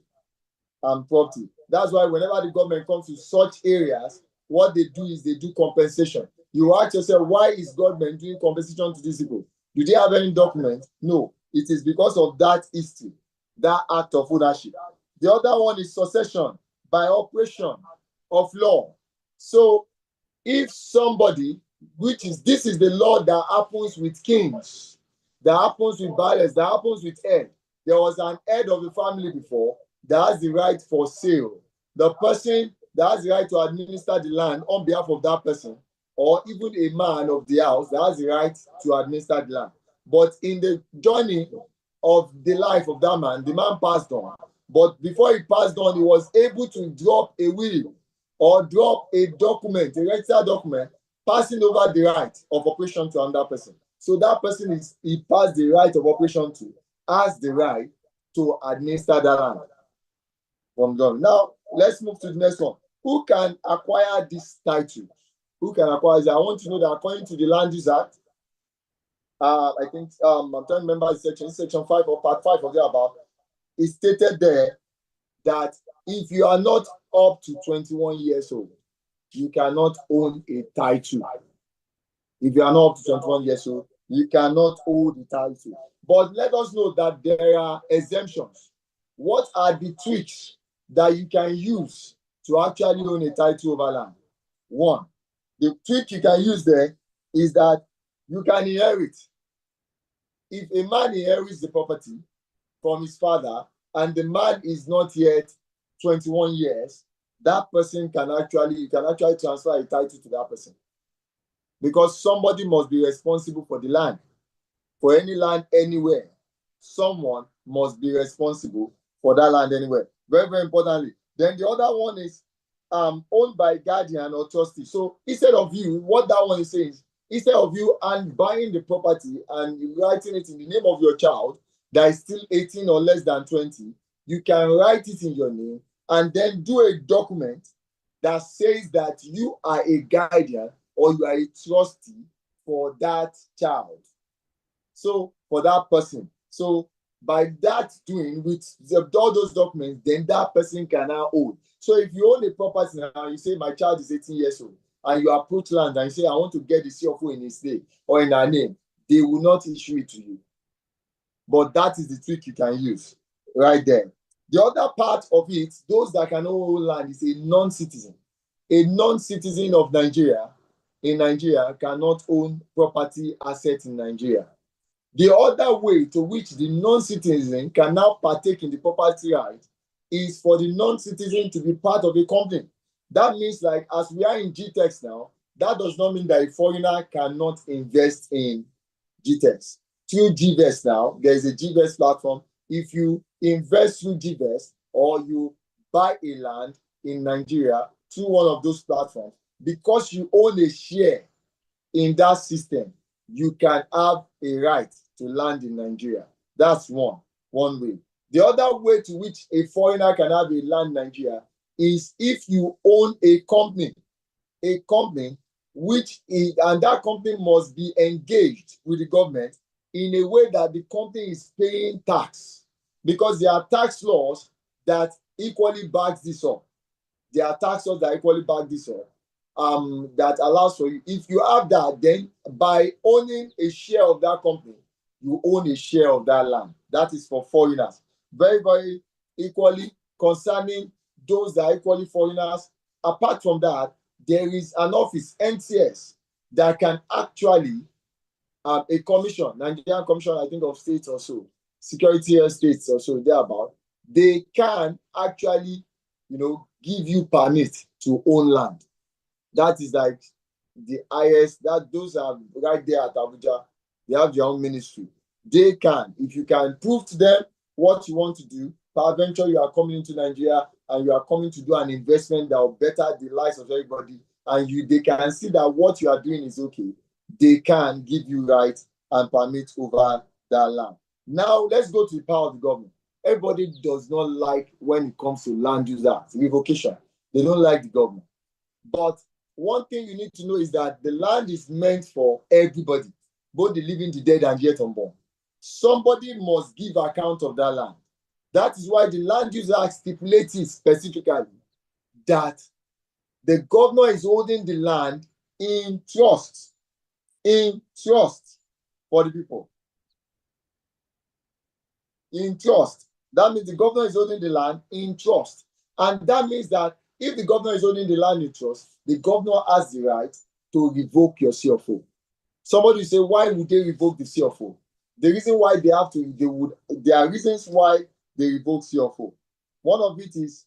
and property. That's why whenever the government comes to such areas, what they do is they do compensation. You ask yourself, why is government doing compensation to these people? Do they have any document? No. It is because of that history, that act of ownership. The other one is succession by operation of law. So if somebody, this is the law that happens with kings, that happens with barons, that happens with head. There was an head of the family before that has the right for sale. The person that has the right to administer the land on behalf of that person, or even a man of the house that has the right to administer the land. But in the journey of the life of that man, the man passed on. But before he passed on, he was able to drop a will or drop a document, a registered document, passing over the right of operation to another person. So that person he passed the right of operation to, has the right to administer that land from God. Now, let's move to the next one. Who can acquire this title? who can acquire it. I want to know that according to the Land Use Act, I think I'm trying to remember section 5 or part 5 of the about. It's stated there that if you are not up to 21 years old, you cannot own a title. If you are not up to 21 years old, you cannot own the title. But let us know that there are exemptions. What are the tricks that you can use to actually own a title over land? One, the trick you can use there is that you can inherit. If a man inherits the property from his father and the man is not yet 21 years, that person can actually transfer a title to that person. Because somebody must be responsible for the land. For any land anywhere, someone must be responsible for that land anywhere. Very, very importantly. Then the other one is owned by guardian or trustee. So instead of you, what that one is saying is, instead of you and buying the property and writing it in the name of your child that is still 18 or less than 20, you can write it in your name and then do a document that says that you are a guardian or you are a trustee for that child. So for that person. So by that doing with all those documents, then that person can now own. So if you own a property now, you say my child is 18 years old, and you approach land and you say I want to get the CFO in his name or in her name, they will not issue it to you. But that is the trick you can use right there. The other part of it, those that can own land, is a non-citizen. A non-citizen of Nigeria in Nigeria cannot own property assets in Nigeria. The other way to which the non-citizen can now partake in the property right is for the non-citizen to be part of a company. That means, like, as we are in GText now, that does not mean that a foreigner cannot invest in GText. Through GVest now, there is a GVest platform. If you invest through GVest or you buy a land in Nigeria through one of those platforms, because you own a share in that system, you can have a right to land in Nigeria. That's one way. The other way to which a foreigner can have a land in Nigeria is if you own a company which is, and that company must be engaged with the government in a way that the company is paying tax, because there are tax laws that equally back this up. There are tax laws that equally back this up. That allows for you, if you have that, then by owning a share of that company, you own a share of that land. That is for foreigners. Very, very equally concerning those that are equally foreigners. Apart from that, there is an office, NCS, that can actually, a commission, Nigerian Commission, I think, of States or so, Security States or so, thereabout, they can actually, give you permit to own land. That is like the highest, that those are right there at Abuja. They have their own ministry. They can, if you can prove to them what you want to do, peradventure you are coming into Nigeria and you are coming to do an investment that will better the lives of everybody, and they can see that what you are doing is okay, they can give you rights and permit over that land. Now let's go to the power of the government. Everybody does not like when it comes to land use act, revocation. They don't like the government. But one thing you need to know is that the land is meant for everybody, both the living, the dead, and yet unborn. Somebody must give account of that land. That is why the Land Use Act stipulates specifically that the governor is holding the land in trust for the people. In trust. That means the governor is holding the land in trust. And that means that if the governor is holding the land in trust, the governor has the right to revoke your CFO. Somebody will say, why would they revoke the CFO? The reason why there are reasons why they revoke CFO. One of it is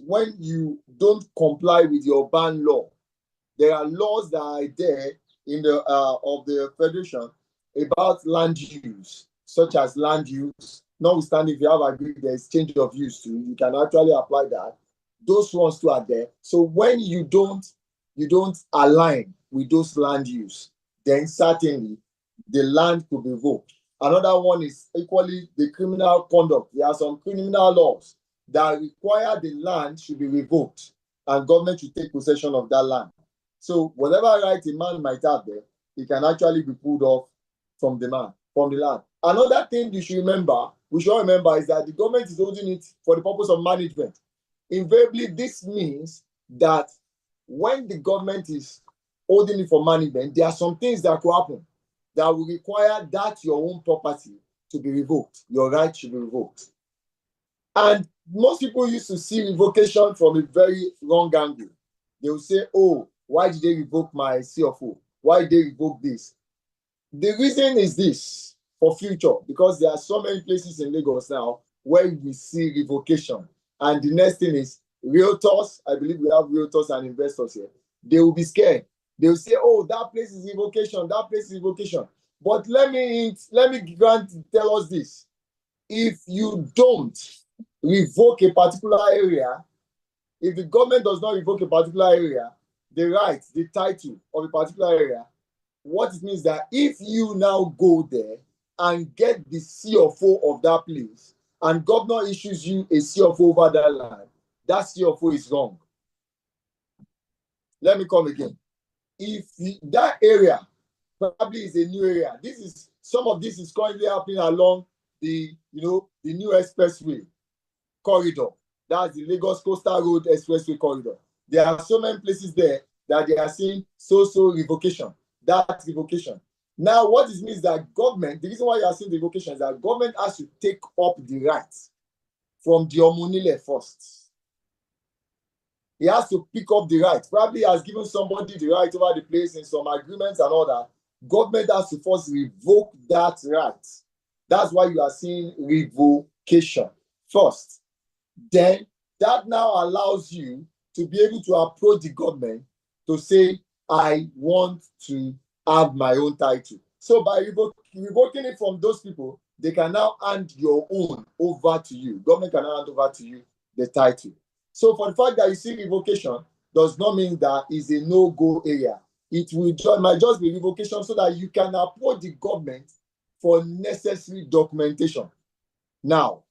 when you don't comply with your ban law. There are laws that are there in the of the Federation about land use, such as land use. Notwithstanding, if you have agreed there is change of use too, you can actually apply that. Those ones too are there. So when you don't align with those land use, then certainly the land could be revoked. Another one is equally the criminal conduct. There are some criminal laws that require the land should be revoked. and government should take possession of that land. So whatever right a man might have there, it can actually be pulled off from the land. Another thing we should remember is that the government is holding it for the purpose of management. Invariably, this means that when the government is holding it for management, there are some things that could happen that will require that your own property to be revoked. Your right should be revoked. And most people used to see revocation from a very wrong angle. They will say, oh, why did they revoke my CFO? Why did they revoke this? The reason is this for future, because there are so many places in Lagos now where we see revocation. And the next thing is realtors. I believe we have realtors and investors here. They will be scared. They will say, oh, that place is revocation, that place is revocation. But let me tell us this. If you don't revoke a particular area, if the government does not revoke a particular area, the rights, the title of a particular area, what it means that if you now go there and get the CFO of that place, and governor issues you a CFO over that land, that CFO is wrong. Let me come again. If that area probably is a new area, some of this is currently happening along the new expressway corridor. That's the Lagos Coastal Road Expressway corridor. There are so many places there that they are seeing so revocation. That revocation. Now, what it means that government, the reason why you are seeing the revocation is that government has to take up the rights from the Omonile first. He has to pick up the right. Probably has given somebody the right over the place in some agreements and all that. Government has to first revoke that right. That's why you are seeing revocation first. Then that now allows you to be able to approach the government to say, I want to have my own title. So by revoking it from those people, they can now hand your own over to you. Government can now hand over to you the title. So for the fact that you see revocation does not mean that it's a no-go area. It might just be revocation so that you can approach the government for necessary documentation. Now,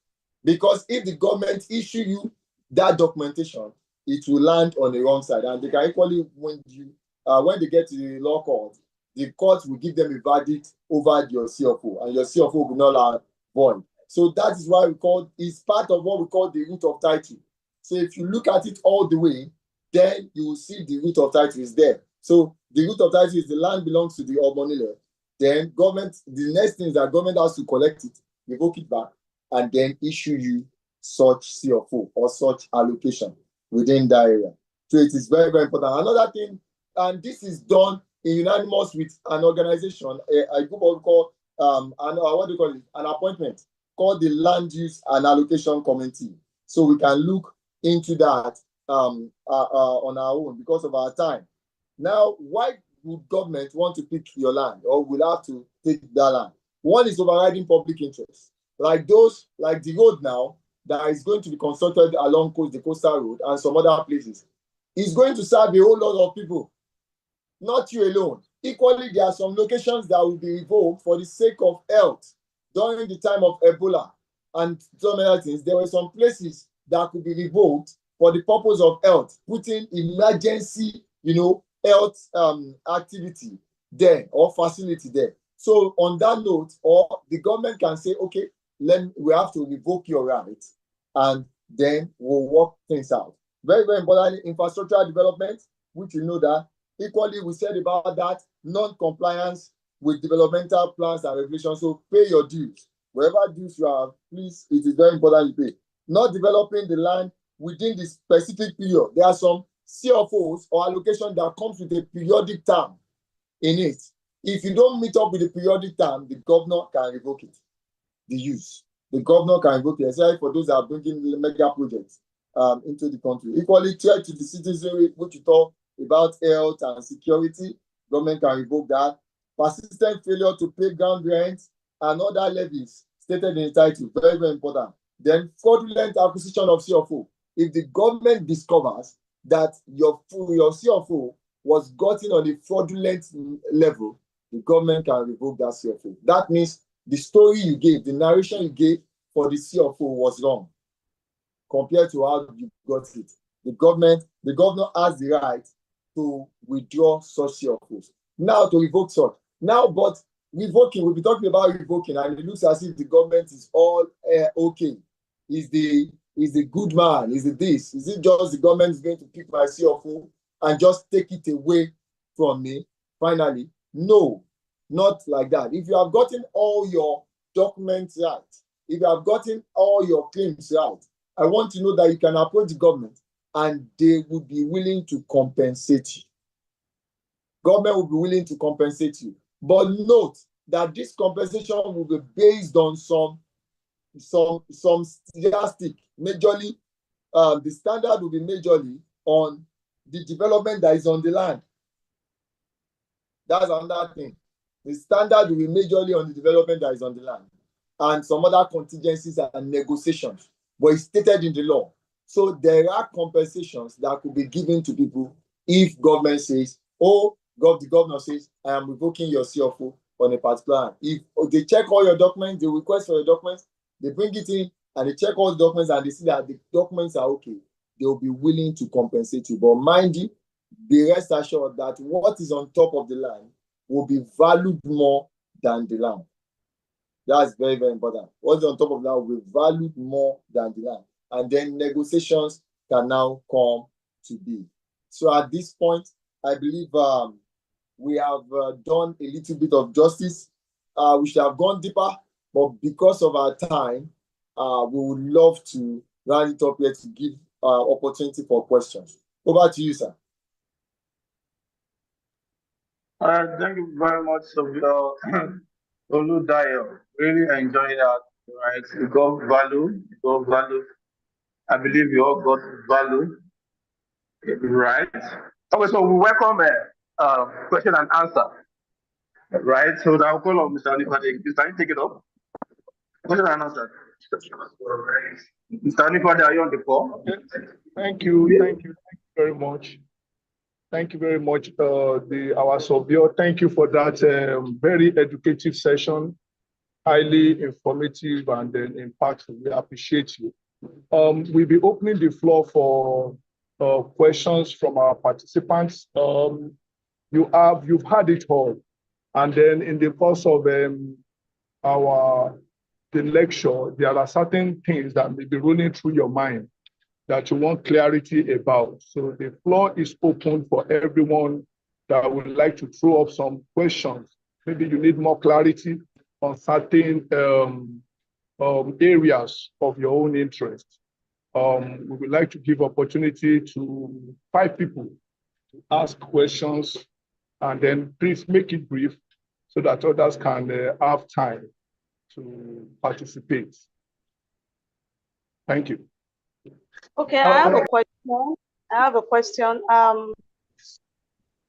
because if the government issue you that documentation, it will land on the wrong side, and they can equally when they get to the law court, the court will give them a verdict over your CFO, and your CFO will not void. So that is why it's part of what we call the root of title. So if you look at it all the way, then you will see the root of title is there. So the root of title is the land belongs to the Omonile. Then the next thing is that government has to collect it, revoke it back, and then issue you such CFO or such allocation within that area. So it is very, very important. Another thing, and this is done in unanimous with an organization, a group of called an appointment called the Land Use and Allocation Committee. So we can look into that on our own because of our time. Now, why would government want to pick your land or will have to take that land? One is overriding public interest. Like the road now that is going to be constructed along the coastal road and some other places, is going to serve a whole lot of people, not you alone. Equally, there are some locations that will be revoked for the sake of health. During the time of Ebola and some other things, there were some places that could be revoked for the purpose of health, putting emergency, health activity there or facility there. So on that note, or the government can say, okay, we have to revoke your rights, and then we'll work things out. Very, very important, infrastructural development, which you know that. Equally, we said about that, non-compliance with developmental plans and regulations. So pay your dues. Wherever dues you have, please, it is very important you pay. Not developing the land within the specific period. There are some CFOs or allocation that comes with a periodic term in it. If you don't meet up with the periodic term, the governor can revoke it. The use. The governor can revoke it, especially for those that are bringing mega projects into the country. Equally, threat to the citizenry, which you talk about health and security, government can revoke that. Persistent failure to pay ground rent and other levies stated in the title, very, very important. Then fraudulent acquisition of CFO. If the government discovers that your CFO was gotten on a fraudulent level, the government can revoke that CFO. That means the story you gave, the narration you gave for the CFO was wrong compared to how you got it. The governor has the right to withdraw such CFOs. Now to revoke such. Now, but revoking, we'll be talking about revoking, and it looks as if the government is all okay. Is the good man? Is it this? Is it just the government is going to pick my CFO and just take it away from me finally? No, not like that. If you have gotten all your documents right, if you have gotten all your claims right, I want to know that you can approach the government and they would be willing to compensate you. Government will be willing to compensate you. But note that this compensation will be based on some statistic. Majorly, the standard will be majorly on the development that is on the land. That's another thing. The standard will be majorly on the development that is on the land, and some other contingencies and negotiations. But it's stated in the law. So there are compensations that could be given to people if government says, oh, the governor says, I am revoking your CFO on a particular land. If they check all your documents, they request for your documents, they bring it in, and they check all the documents, and they see that the documents are okay, they will be willing to compensate you. But mind you, be rest assured that what is on top of the land will be valued more than the land. That's very, very important. What's on top of that will be valued more than the land. And then negotiations can now come to be. So at this point, I believe we have done a little bit of justice. We should have gone deeper, but because of our time, we would love to round it up here to give opportunity for questions. Over to you, sir. Thank you very much, Savio Oludayo. Really enjoyed that. Right, you got value. I believe you all got value. Right. Okay, so we welcome question and answer. Right. So I'll call on Mr. Anifade. Mr. Take it up. Question and answer. Mr. Anifade, are you on the call? Okay. Thank you very much. Thank you very much, our Savio. Thank you for that very educative session, highly informative and impactful. We appreciate you. We'll be opening the floor for questions from our participants. You've had it all, and then in the course of the lecture, there are certain things that may be running through your mind that you want clarity about. So the floor is open for everyone that would like to throw up some questions. Maybe you need more clarity on certain areas of your own interest. We would like to give opportunity to 5 people to ask questions, and then please make it brief so that others can have time to participate. Thank you. Okay, I have a question. Can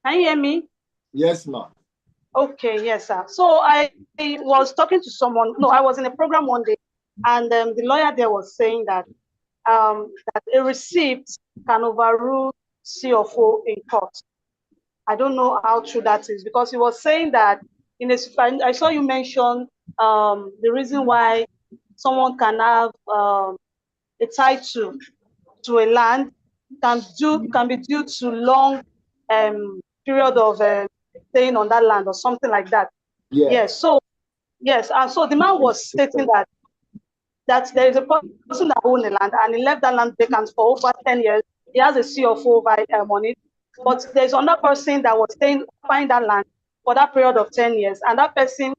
you hear me? Yes, ma'am. Okay, yes, sir. So I was talking to someone. No, I was in a program one day, and the lawyer there was saying that that a receipt can overrule CFO in court. I don't know how true that is, because he was saying that I saw you mention the reason why someone can have a title to a land can be due to long period of staying on that land or something like that. Yes. So yes, and so the man was stating that there is a person that owns the land and he left that land vacant for over 10 years. He has a CFO on it, but there's another person that was occupying that land for that period of 10 years, and that person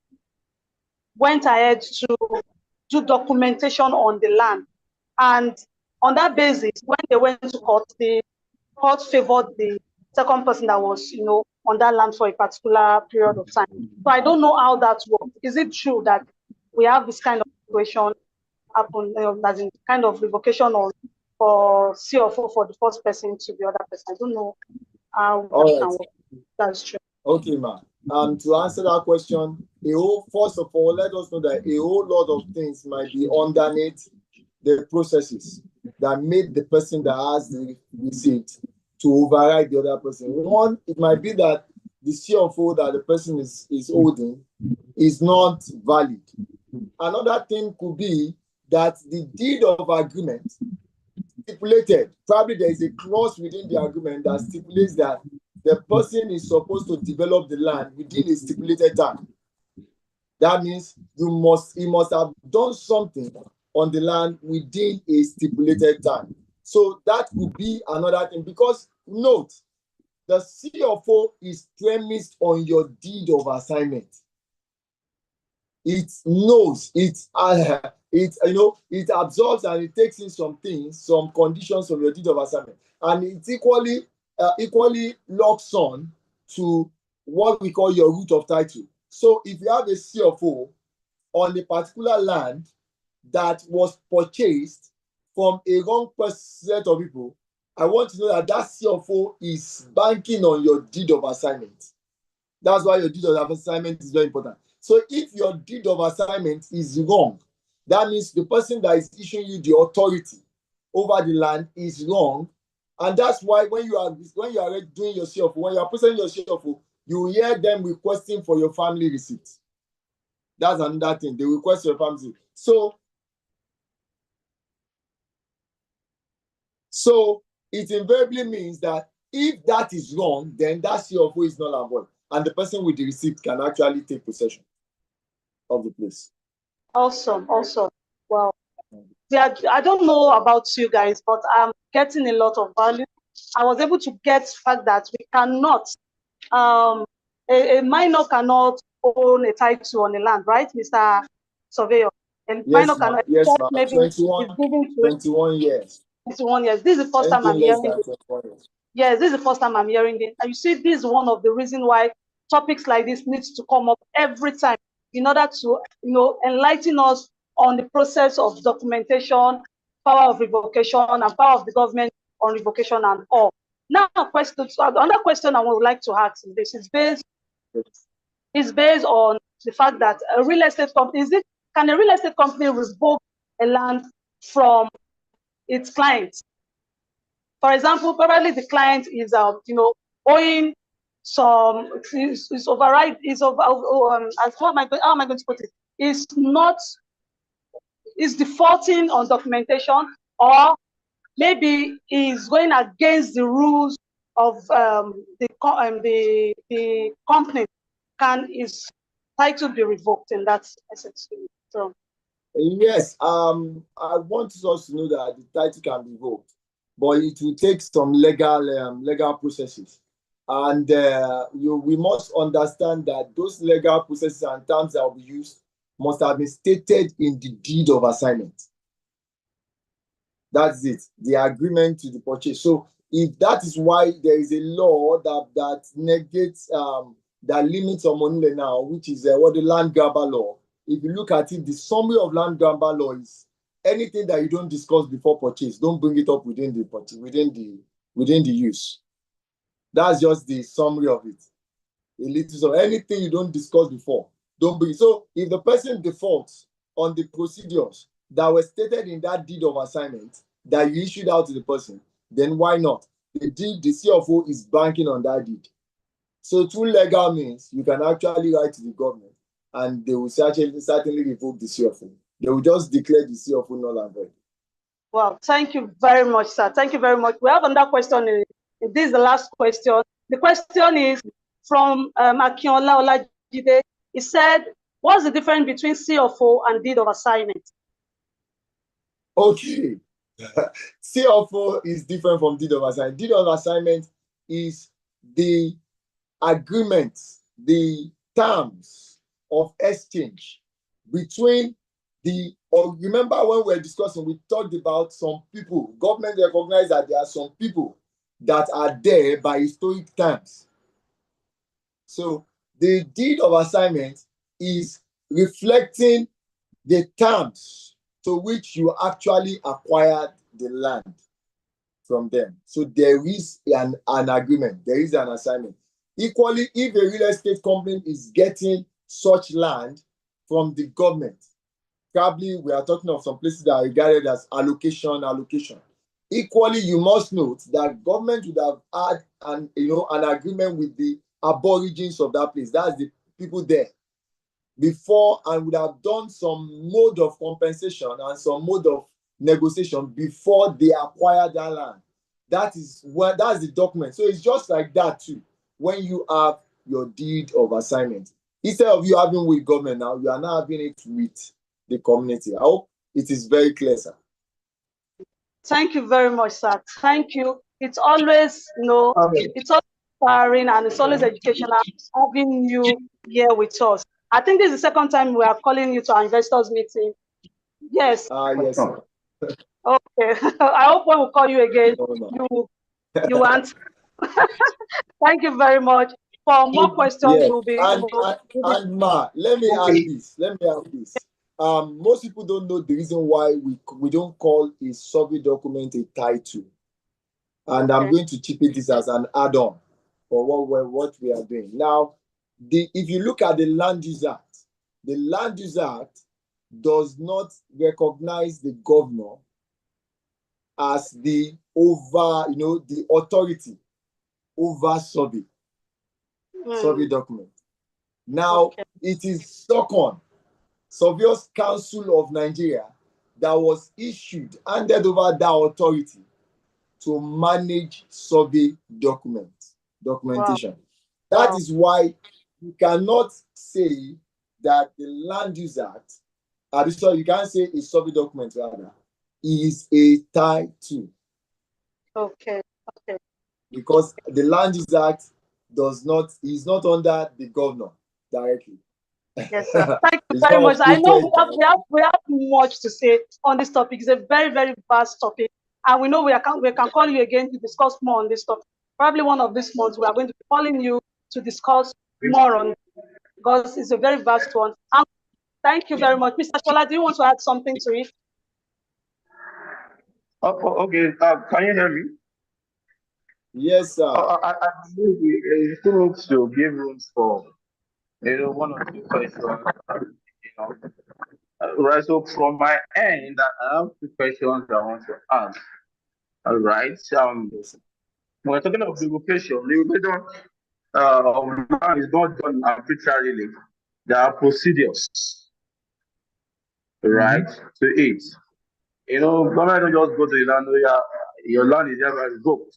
went ahead to do documentation on the land, and on that basis, when they went to court, the court favored the second person that was, on that land for a particular period of time. So I don't know how that works. Is it true that we have this kind of situation happen, as in kind of revocation for CFO for the first person to the other person? I don't know how that can work. That's true. Okay, ma'am. To answer that question, first of all, let us know that a whole lot of things might be underneath the processes that made the person that has the receipt to override the other person. One, it might be that the CFO that the person is holding is not valid. Another thing could be that the deed of agreement stipulated. Probably there is a clause within the agreement that stipulates that the person is supposed to develop the land within a stipulated time. That means he must have done something on the land within a stipulated time. So that could be another thing, because note, the CFO is premised on your deed of assignment. It knows, it absorbs and it takes in some things, some conditions from your deed of assignment, and it equally locks on to what we call your root of title. So if you have a CFO on a particular land that was purchased from a wrong set of people, I want to know that that CFO is banking on your deed of assignment. That's why your deed of assignment is very important. So if your deed of assignment is wrong, that means the person that is issuing you the authority over the land is wrong. And that's why when you are doing your CFO, when you are presenting your CFO, you hear them requesting for your family receipt. That's another thing. They request your family receipt. So it invariably means that if that is wrong, then that CFO is null and void, and the person with the receipt can actually take possession of the place. Awesome. Wow. Yeah, I don't know about you guys, but I'm getting a lot of value. I was able to get the fact that we cannot, a minor cannot own a title on a land, right, Mr. Surveyor? And minor cannot, yes, maybe 21 years. 21 years. This is the first time I'm hearing it. Yes, this is the first time I'm hearing it. And you see, this is one of the reasons why topics like this needs to come up every time in order to, enlighten us on the process of documentation, power of revocation, and power of the government on revocation and all. Now, another question I would like to ask is this: is based on the fact that a real estate company, can a real estate company revoke a land from its clients? For example, probably the client is, owing some, is override, how am I going to put it? Is defaulting on documentation, or maybe is going against the rules of the company. Can his title be revoked in that essence? So. Yes, I want us to know that the title can be revoked, but it will take some legal processes, and we must understand that those legal processes and terms that will be used must have been stated in the deed of assignment. That's it, the agreement to the purchase. So if that is why there is a law that negates, that limits on money now, which is what the land grabber law. If you look at it, the summary of land grabber law is anything that you don't discuss before purchase, don't bring it up within the use. That's just the summary of it. So anything you don't discuss before, don't bring it. So if the person defaults on the procedures that were stated in that deed of assignment that you issued out to the person, then why not? The CFO is banking on that deed. So through legal means, you can actually write to the government, and they will certainly revoke the CFO. They will just declare the CFO null and void. Well, thank you very much, sir. Thank you very much. We have another question. This is the last question. The question is from Akinola Olajide. He said, what's the difference between CFO and deed of assignment? Okay. CFO is different from deed of assignment. Deed of assignment is the agreement, the terms of exchange between remember when we were discussing, we talked about some people, government recognized that there are some people that are there by historic terms. So the deed of assignment is reflecting the terms to which you actually acquired the land from them. So there is an agreement, there is an assignment. Equally, if a real estate company is getting such land from the government, probably we are talking of some places that are regarded as allocation. Equally, you must note that government would have had an agreement with the aborigines of that place. That's the people there before, and would have done some mode of compensation and some mode of negotiation before they acquire that land. That's the document. So it's just like that too. When you have your deed of assignment, instead of you having with government now, you are now having it with the community. I hope it is very clear, sir. Thank you very much, sir. Thank you. It's always, it's always inspiring and it's always educational having you here with us. I think this is the second time we are calling you to our investors meeting. Yes. Yes, sir. Okay. I hope when we call you again, you answer. Thank you very much. For more questions, Yeah. we'll be. And Ma, let me add this. Most people don't know the reason why we don't call a survey document a title. And I'm going to chip it this as an add-on for what we are doing. Now, if you look at the Land Use Act, the Land Use Act does not recognize the governor as the authority over survey document. Now, it is SOCON, Surveyors Council of Nigeria, that was handed over that authority to manage survey documentation. Wow. That is why you cannot say that the Land Use Act, you can't say a survey document rather, is a title. Okay. Because the Land Use Act is not under the governor directly. Yes, sir. Thank you very much. I know we have much to say on this topic. It's a very, very vast topic. And we know we can call you again to discuss more on this topic. Probably one of these months we are going to be calling you to discuss more on it because it's a very vast one. Thank you very much. Mr. Shola, do you want to add something to it? Okay. Can you hear me? Yes, sir. I believe we still need to give room for one or two questions. Right. So from my end, I have two questions I want to ask. All right. We're talking about the location. The location of land is not done arbitrarily. There are procedures, right, to it. Government don't just go to the land where your land is ever revoked.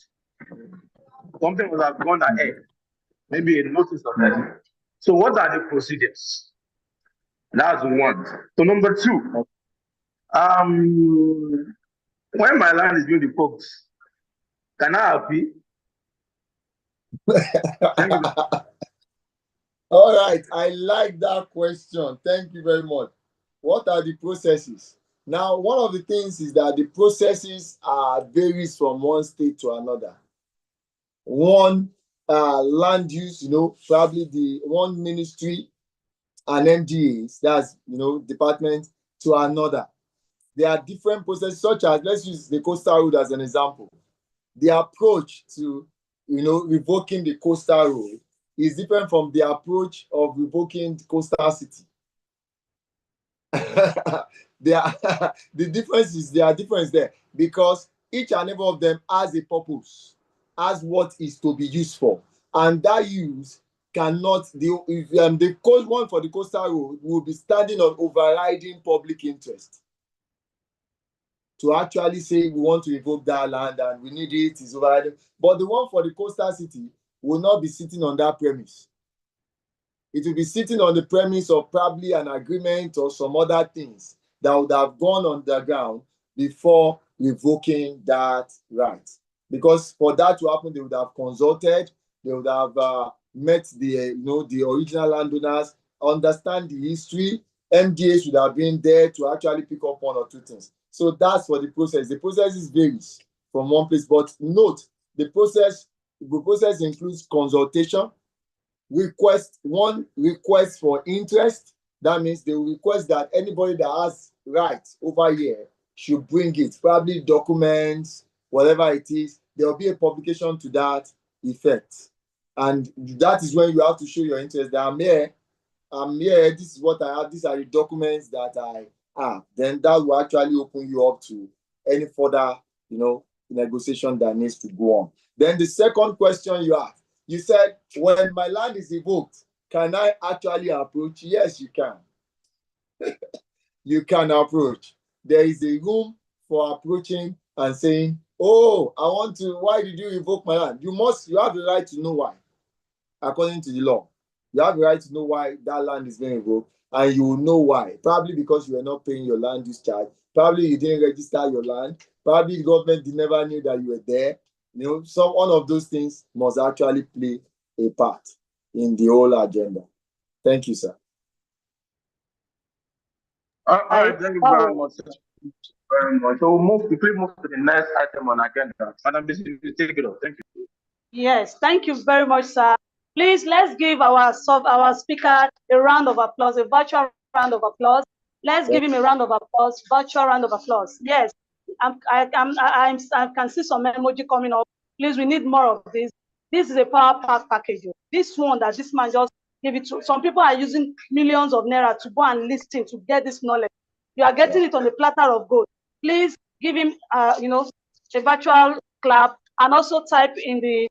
Something must have gone ahead, maybe a notice of that. So what are the procedures? That's one. So number two, when my land is being revoked, can I appeal? Thank you. All right, I like that question. Thank you very much. What are the processes? Now, one of the things is that the processes varies from one state to another. One land use, probably the one ministry and MDAs, that's department, to another. There are different processes, such as, let's use the coastal road as an example. The approach to revoking the coastal road is different from the approach of revoking the coastal city. There are difference there because each and every of them has a purpose, has what is to be used for, and that use cannot the one for the coastal road will be standing on overriding public interest. To actually say we want to revoke that land and we need it is overriding. But the one for the coastal city will not be sitting on that premise. It will be sitting on the premise of probably an agreement or some other things that would have gone on the ground before revoking that right. Because for that to happen, they would have consulted, they would have met the original landowners, understand the history. MDAs should have been there to actually pick up one or two things. So that's for the process. The process varies from one place, but note the process includes consultation, request for interest. That means they will request that anybody that has rights over here should bring it, probably documents, whatever it is. There will be a publication to that effect. And that is when you have to show your interest that I'm here, this is what I have, these are the documents that I have. Then that will actually open you up to any further, negotiation that needs to go on. Then the second question you asked, you said, when my land is revoked, can I actually approach? Yes, you can. You can approach. There is a room for approaching and saying, oh, I want to, why did you revoke my land? You have the right to know why, according to the law. You have the right to know why that land is being revoked, and you will know why. Probably because you were not paying your land use charge. Probably you didn't register your land. Probably the government never knew that you were there. One of those things must actually play a part in the whole agenda. Thank you, sir. All right, thank you very much. Very much. So we'll quickly move to the next item on agenda. Madam Bisi, you take it up. Thank you. Yes, thank you very much, sir. Please, let's give our speaker a round of applause, a virtual round of applause. Let's give him a round of applause, virtual round of applause. Yes, I can see some emoji coming up. Please, we need more of this. This is a power pack package. This one that this man just gave it to. Some people are using millions of naira to go and listen to get this knowledge. You are getting it on a platter of gold. Please give him, a virtual clap, and also type in the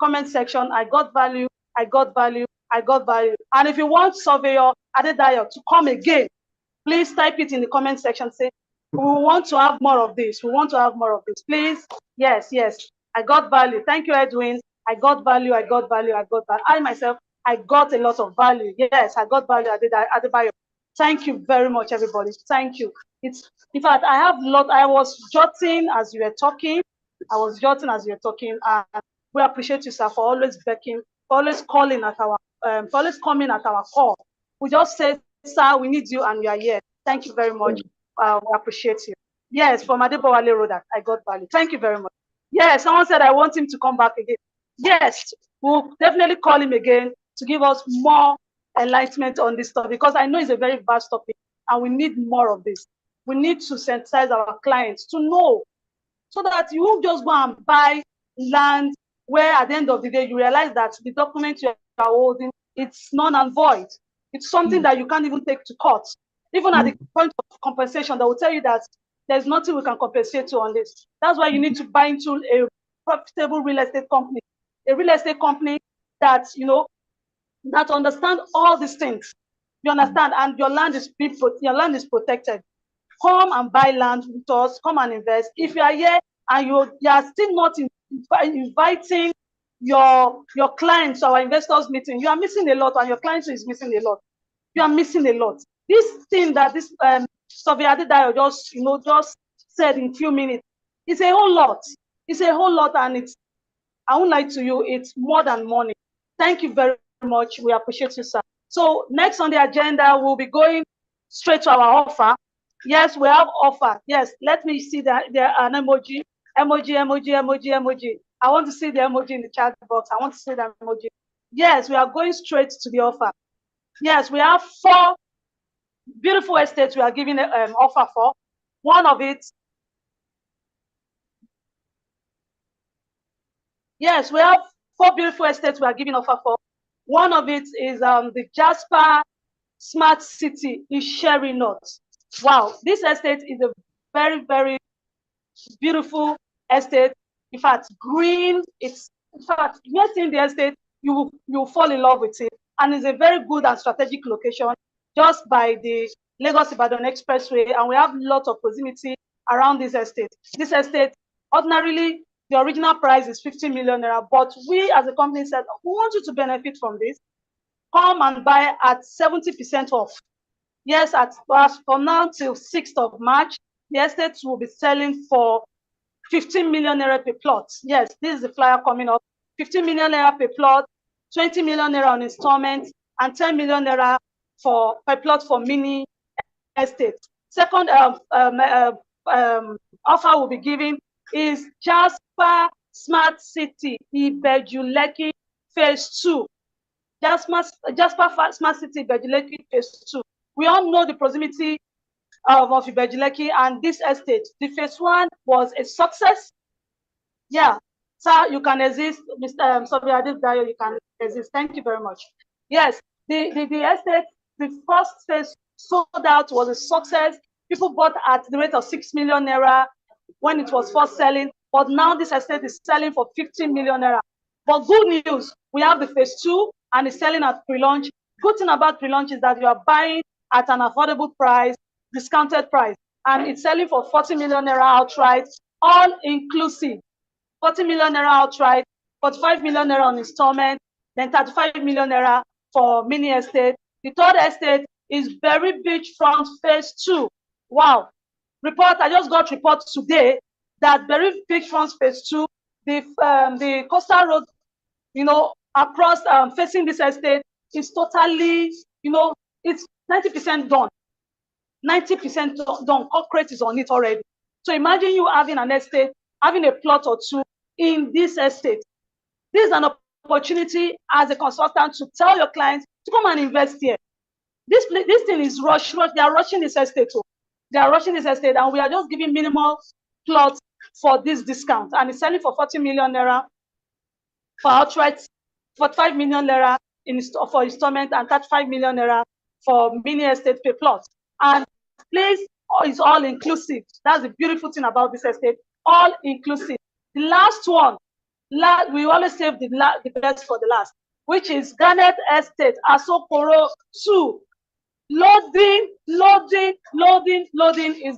comment section, I got value, I got value, I got value. And if you want Surveyor Adedayo to come again, please type it in the comment section. Say, we want to have more of this. We want to have more of this. Please. Yes, yes. I got value. Thank you, Edwin. I got value. I got value. I got value. I myself, I got a lot of value. Yes, I got value. Adebayo. Thank you very much, everybody. Thank you. In fact, I have a lot. I was jotting as you were talking. And we appreciate you, sir, for always backing, for always calling at our, for always coming at our call. We just said, sir, we need you, and we are here. Thank you very much. We appreciate you. Yes, from Adebowale Road, I got value. Thank you very much. Yes, someone said I want him to come back again. Yes, we'll definitely call him again to give us more enlightenment on this topic, because I know it's a very vast topic, and we need more of this. We need to sensitize our clients to know, so that you won't just go and buy land where at the end of the day you realize that the document you are holding, it's null and void. It's something that you can't even take to court. Even at the point of compensation, they will tell you that there's nothing we can compensate you on this. That's why you need to buy into a profitable real estate company, a real estate company that, that understand all these things. You understand? And your land is protected. Come and buy land with us, come and invest. If you are here and you are still not inviting your clients to our investors meeting, you are missing a lot, and your clients is missing a lot. You are missing a lot. This thing that this Surveyor Adedayo just said in a few minutes, it's a whole lot. It's a whole lot, and I won't lie to you, it's more than money. Thank you very much. We appreciate you, sir. So next on the agenda, we'll be going straight to our offer. Yes, we have offer. Yes, let me see that there an emoji. Emoji. I want to see the emoji in the chat box. I want to see the emoji. Yes, we are going straight to the offer. Yes, we have 4 beautiful estates we are giving an offer for. One of it. Yes, we have 4 beautiful estates we are giving offer for. One of it is the Jasper Smart City in Sherry North. Wow, this estate is a very, very beautiful estate. In fact, green. In fact, you're seeing the estate, you will fall in love with it. And it's a very good and strategic location just by the Lagos-Ibadan Expressway. And we have lots of proximity around this estate. This estate, ordinarily, the original price is 50 million naira, but we as a company said, we want you to benefit from this. Come and buy at 70% off. Yes, from now till 6th of March, the estates will be selling for 15 million naira per plot. Yes, this is the flyer coming up. 15 million naira per plot, 20 million naira on installments, and 10 million naira per plot for mini estates. Second offer we'll be giving is Jasper Smart City, Ibejuleki Phase 2. Jasper Smart City, Ibejuleki Phase 2. We all know the proximity of Ibejuleki and this estate. The Phase 1 was a success. Yeah, sir, you can exist. Mr. Surveyor Adedayo, you can exist. Thank you very much. Yes, the estate, the first phase sold out, was a success. People bought at the rate of 6 million naira when it was first selling, but now this estate is selling for 15 million naira. But good news, we have the Phase 2 and it's selling at pre-launch. Good thing about pre-launch is that you are buying at an affordable price, discounted price. and it's selling for 40 million naira outright, all inclusive. 40 million naira outright, 45 million naira on installment, then 35 million naira for mini estate. The third estate is Berry Beachfront Phase 2. Wow. Report, I just got report today that Berry Beachfront Phase 2, the coastal road, across facing this estate is totally, it's 90% done. 90% done. Concrete is on it already. So imagine you having an estate, having a plot or two in this estate. This is an opportunity as a consultant to tell your clients to come and invest here. This thing is rush. They are rushing this estate too. They are rushing this estate, and we are just giving minimal plots for this discount. And it's selling for 40 million naira for outright, 45 million naira for installment, and 35 million naira for mini estate per plot. And place is all inclusive. That's the beautiful thing about this estate, all inclusive. The last one, we always save the best for the last, which is Garnet Estate, Asokoro 2. Loading is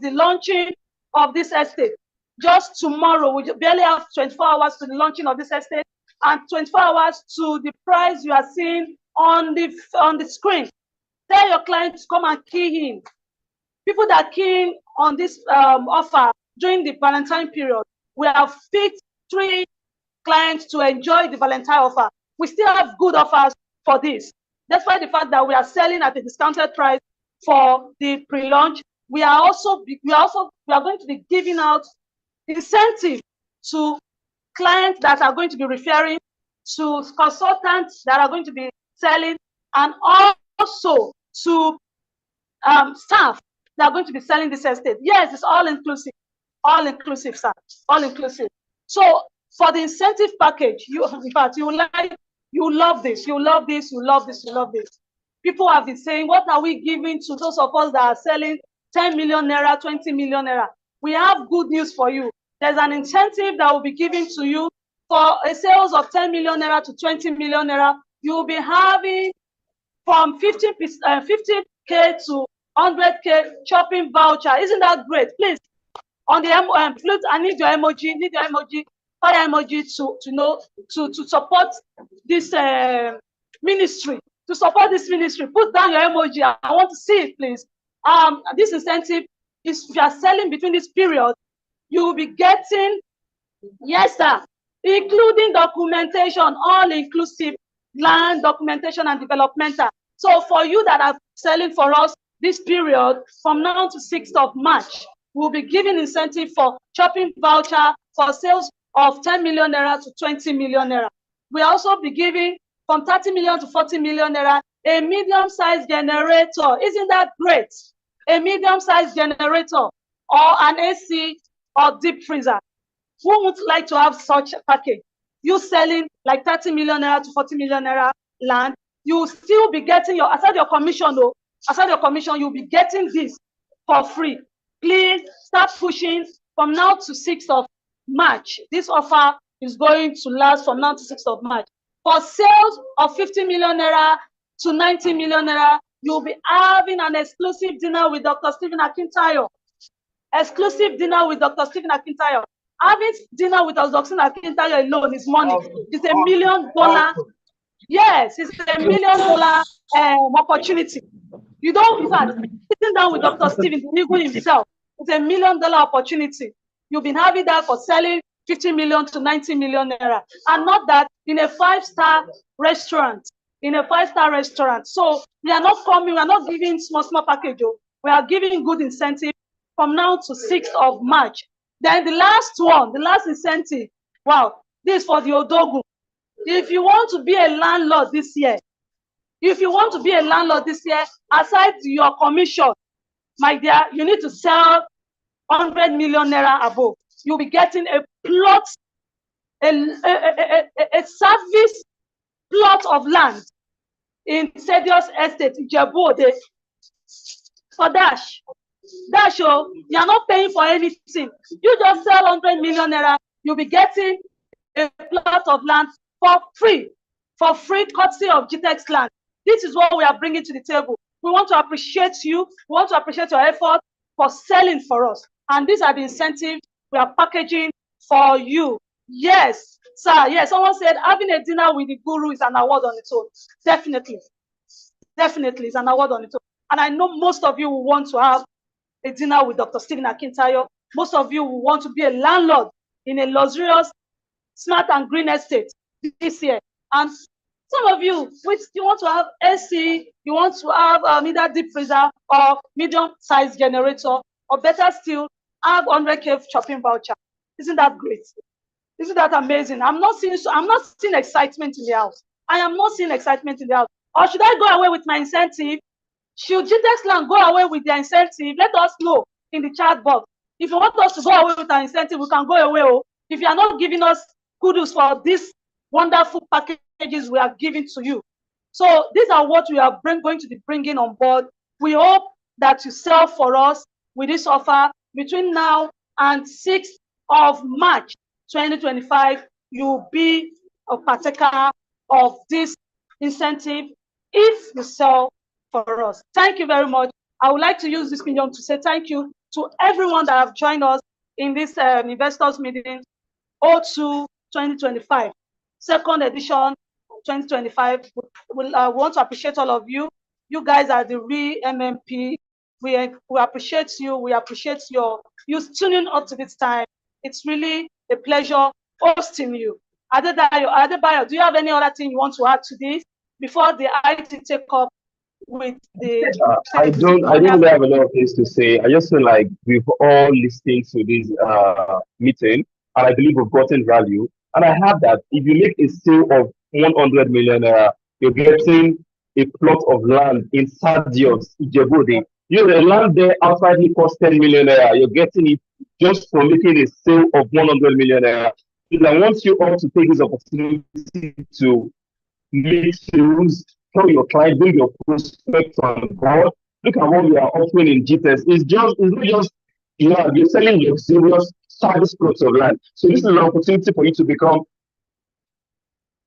the launching of this estate. Just tomorrow, we barely have 24 hours to the launching of this estate, and 24 hours to the price you are seeing on the screen. Tell your clients to come and key in. People that key in on this offer during the Valentine period, we have picked 3 clients to enjoy the Valentine offer. We still have good offers for this. Despite the fact that we are selling at a discounted price for the pre-launch, we are going to be giving out incentive to clients that are going to be referring, to consultants that are going to be selling, and also to staff that are going to be selling this estate. Yes, it's all inclusive, sir, all inclusive. So for the incentive package, in fact, you love this. People have been saying, what are we giving to those of us that are selling 10 million naira, 20 million naira? We have good news for you. There's an incentive that will be given to you for a sales of 10 million naira to 20 million naira. You will be having from 50K to 100K shopping voucher. Isn't that great? Please, on the please, I need your emoji, fire emoji to support this ministry. To support this ministry, put down your emoji. I want to see it, please. This incentive is, if you are selling between this period, you will be getting, yes, sir, including documentation, all inclusive land documentation and developmental. So for you that are selling for us this period from now to 6th of March, we'll be giving incentive for shopping voucher for sales of 10 million naira to 20 million naira. We also be giving from 30 million to 40 million naira a medium-sized generator. Isn't that great? A medium-sized generator or an AC or deep freezer. Who would like to have such a package? You selling like 30 million naira to 40 million naira land, you will still be getting your, aside your commission, you'll be getting this for free. Please start pushing from now to 6th of March. This offer is going to last from now to 6th of March. For sales of 50 million naira to 90 million naira, you'll be having an exclusive dinner with Dr. Stephen Akintayo. Exclusive dinner with Dr. Stephen Akintayo. Having dinner with Dr. Stephen Akintayo alone is money. It's $1 million. Yes, it's $1 million opportunity. You don't, in fact, sitting down with Dr. Stephen himself, it's $1 million opportunity. You've been having that for selling 50 million to 90 million naira, and not that in a 5-star restaurant. So we are not coming, we are not giving small package. We are giving good incentive from now to 6th of March. Then the last incentive, wow, this is for the Odogu. If you want to be a landlord this year, aside your commission, my dear, you need to sell 100 million naira above. You'll be getting a plot, a service plot of land in Sedios Estate, Ijebu-Ode. For Dash, you're not paying for anything. You just sell 100 million naira, you'll be getting a plot of land for free courtesy of GTextland. This is what we are bringing to the table. We want to appreciate you. We want to appreciate your effort. for selling for us. And these are the incentives we are packaging for you. Yes, sir. Yes, someone said having a dinner with the guru is an award on its own. Definitely. Definitely, it's an award on its own. And I know most of you will want to have a dinner with Dr. Stephen Akintayo. Most of you will want to be a landlord in a luxurious, smart and green estate this year. And some of you, which you want to have AC, you want to have either deep freezer or medium-sized generator, or better still, have 100K shopping voucher. Isn't that great? Isn't that amazing? I'm not seeing excitement in the house. I am not seeing excitement in the house. Or should I go away with my incentive? Should GTextland go away with their incentive? Let us know in the chat box. If you want us to go away with our incentive, we can go away. Oh. If you are not giving us kudos for these wonderful packages we are giving to you. So these are what we are going to be bringing on board. We hope that you sell for us with this offer between now and 6th of March 2025. You'll be a partaker of this incentive if you sell for us. Thank you very much. I would like to use this medium to say thank you to everyone that have joined us in this investors meeting 02 2025, second edition 2025. We want to appreciate all of you. You guys are the real MMP. We appreciate you. We appreciate you tuning up to this time. It's really a pleasure hosting you. Adebayo, do you have any other thing you want to add to this before the IT take up with the? I don't really have a lot of things to say. I just feel like we've all listened to this meeting, and I believe we've gotten value. And I have that if you make a sale of 100 million naira, you're getting a plot of land in Sadios, Ijebu. You know, the land there outrightly costs 10 million naira. You're getting it just for making a sale of 100 million naira. I want you all to take this opportunity to make sales, tell your client, bring your prospects on board. Look at what we are offering in GTEX. It's not just you're selling luxurious service plots of land. So this is an opportunity for you to become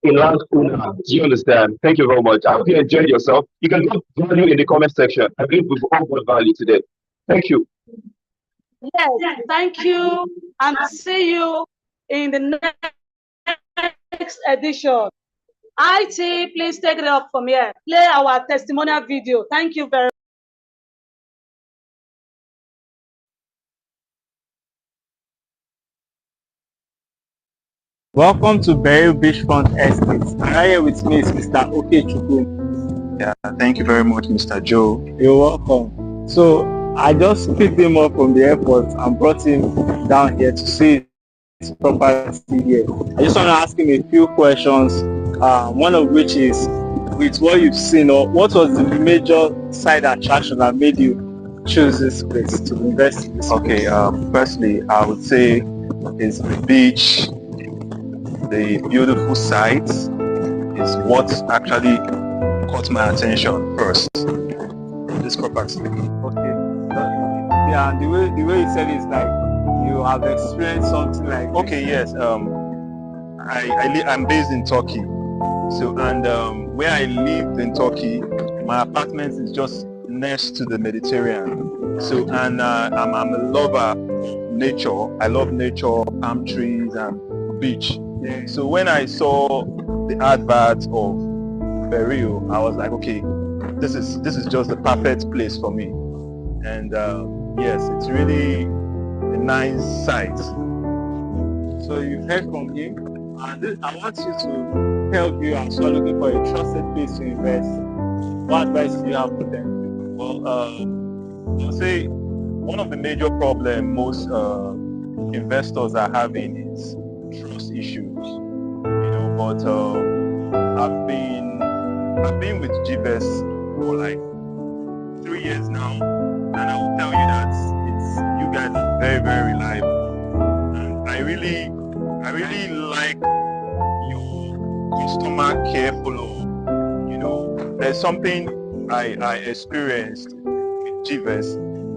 a landowner. Do you understand? Thank you very much. I hope you enjoyed yourself. You can put value in the comment section. I believe we've all got value today. Thank you. Yes, thank you, and see you in the next edition. IT, please take it up from here. Play our testimonial video. Thank you very much. Welcome to Berry Beachfront Estate. And right here with me is Mr. Okechukwu. Yeah, thank you very much, Mr. Joe. You're welcome. So I just picked him up from the airport and brought him down here to see his property here. I just want to ask him a few questions. One of which is, with what you've seen, or what was the major side attraction that made you choose this place to invest in this place? Firstly, I would say it's the beach. The beautiful sight is what actually caught my attention first. This property. Okay. Yeah, the way you said it is like you have experienced something like. Okay, yes. I'm based in Turkey. So where I lived in Turkey, my apartment is just next to the Mediterranean. So I'm a lover of nature. I love nature, palm trees and beach. Yeah. So when I saw the advert of Berio, I was like, okay, this is just the perfect place for me. And yes, it's really a nice site. So you've heard from him, and I want you to help you as well looking for a trusted place to invest. What advice do you have for them? Well, I'll say one of the major problems most investors are having is trust issues. But I've been with GVES for like 3 years now, and I will tell you that you guys are very, very reliable, and I really like your customer care follow. There's something I experienced with GVES,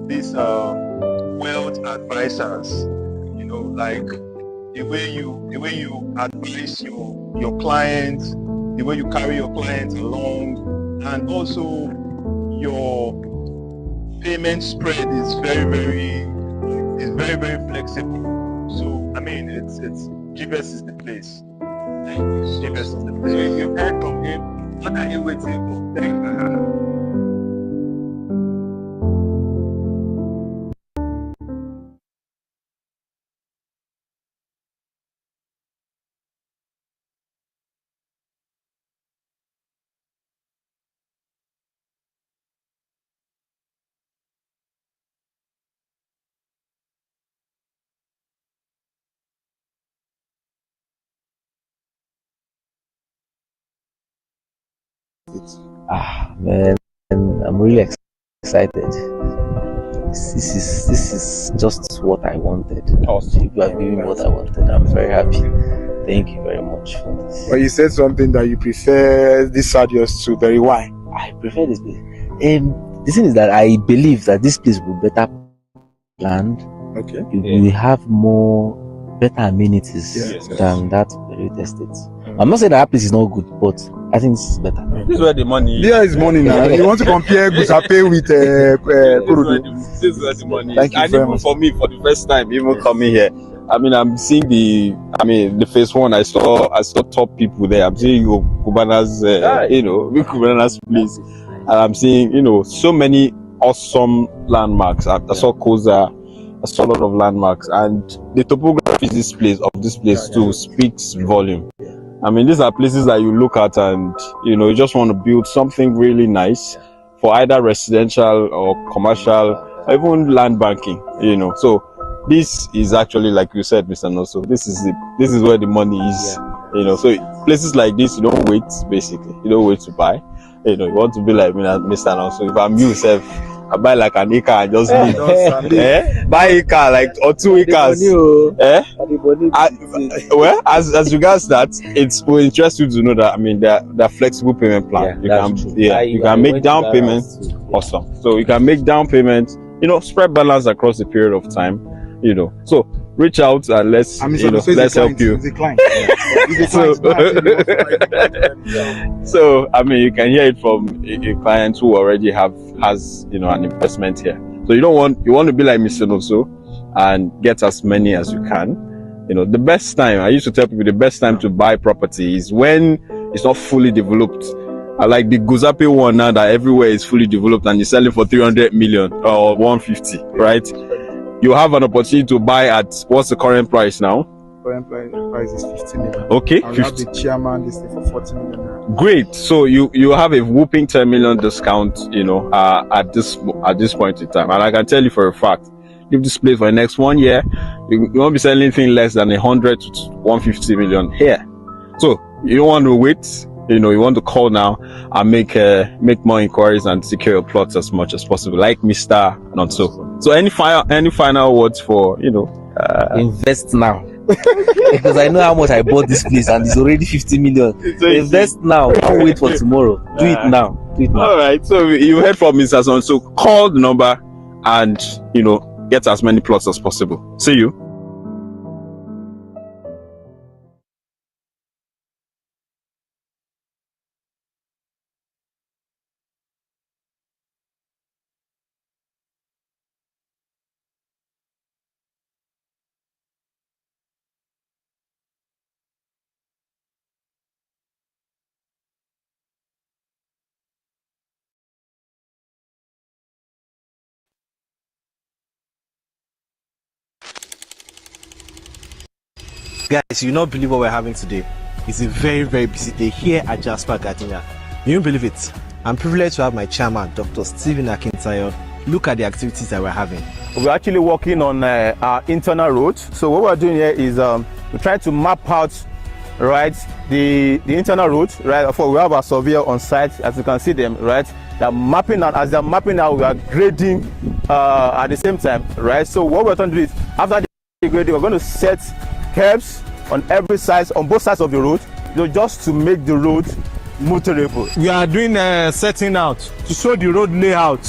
these wealth advisors. Like the way you advise your clients, the way you carry your clients along, and also your payment spread is very flexible. So I mean, it's GTextland is the place. GTextland is the place. So if you heard from him, what are you waiting for? Thank you. Man, I'm really excited. This is just what I wanted. Awesome. You are giving me what I wanted. I'm very happy. Thank you very much for this. But you said something that you prefer this Sadios to Berry. Why? I prefer this place. The thing is that I believe that this place will be better planned. Okay. You will have more better amenities than that Berry estate. I'm not saying that place is not good, but I think this is better. This is where the money is. There is money now. You want to compare Gusape with Kurudu? This is where the money is. Thank you and very even much. for me, for the first time, even coming here, I mean, I'm seeing the phase one. I saw top people there. I'm seeing Kubana's, Kubana's place, and I'm seeing, so many awesome landmarks. I saw Koza. I saw a lot of landmarks, and the topography of this place too speaks volume. I mean, these are places that you look at and, you just want to build something really nice for either residential or commercial, or even land banking, So this is actually, like you said, Mr. Noso, this is where the money is, So places like this, you don't wait, basically. You don't wait to buy. You want to be like Mr. Noso. If I'm you, I buy like an acre and just leave. Buy a car or 2 acres. Well, as regards that, it will interest you to know that they're flexible payment plan. You can make down payments. Awesome. So you can make down payments. Spread balance across the period of time. So reach out and let's help you. So you can hear it from a client who already has an investment here. So you want to be like Mr. Noso and get as many as you can. The best time, I used to tell people, the best time to buy property is when it's not fully developed. I like the Gusape one now that everywhere is fully developed and you're selling for 300 million or 150, right? You have an opportunity to buy at, what's the current price now? Current price is 50 million. Okay. And we have the chairman this for 40 million. Great. So you have a whooping 10 million discount, at this point in time. And I can tell you for a fact, leave this place for the next 1 year, you won't be selling anything less than 100 to 150 million here. So you don't want to wait. You want to call now and make more inquiries and secure your plots as much as possible, like Mr. Nonso. So any final words for invest now. Because I know how much I bought this place and it's already 50 million. So invest now. Don't wait for tomorrow. Do it now. All right. So you heard from Mr. Nonso. Call the number and get as many plots as possible. See you. Guys, you not believe what we're having today. It's a very, very busy day here at Jasper Gardenia. You don't believe it. I'm privileged to have my chairman, Dr. Stephen Akintayo, look at the activities that we're having. We're actually working on our internal roads. So what we're doing here is we're trying to map out, right, the internal roads, right? We have our surveyor on site, as you can see them, right? They're mapping out. As they're mapping out, we are grading at the same time, right? So what we're trying to do is, after the grading, we're going to set curbs on both sides of the road, just to make the road motorable. We are doing setting out to show the road layout.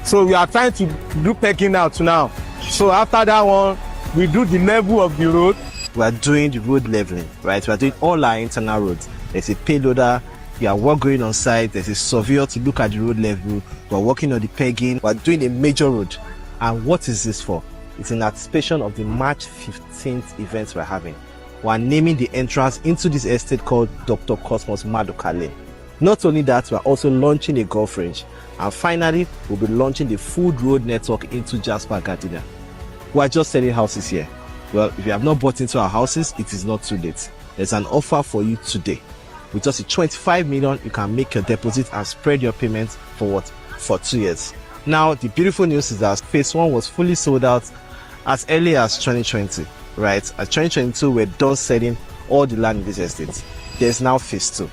So we are trying to do pegging out now. So after that one, we do the level of the road. We are doing the road leveling, right? We are doing all our internal roads. There's a payloader, we have work going on site, there's a surveyor to look at the road level, we're working on the pegging, we're doing a major road. And what is this for? It's in anticipation of the March 15th event we're having. We're naming the entrance into this estate called Dr. Cosmos Madukale. Not only that, we're also launching a golf range. And finally, we'll be launching the food road network into Jasper Gardenia. We're just selling houses here. Well, if you have not bought into our houses, it is not too late. There's an offer for you today. With just 25 million, you can make your deposit and spread your payments for what? For 2 years. Now, the beautiful news is that phase 1 was fully sold out as early as 2020, right? At 2022, we're done selling all the land in this estate. There's now phase 2.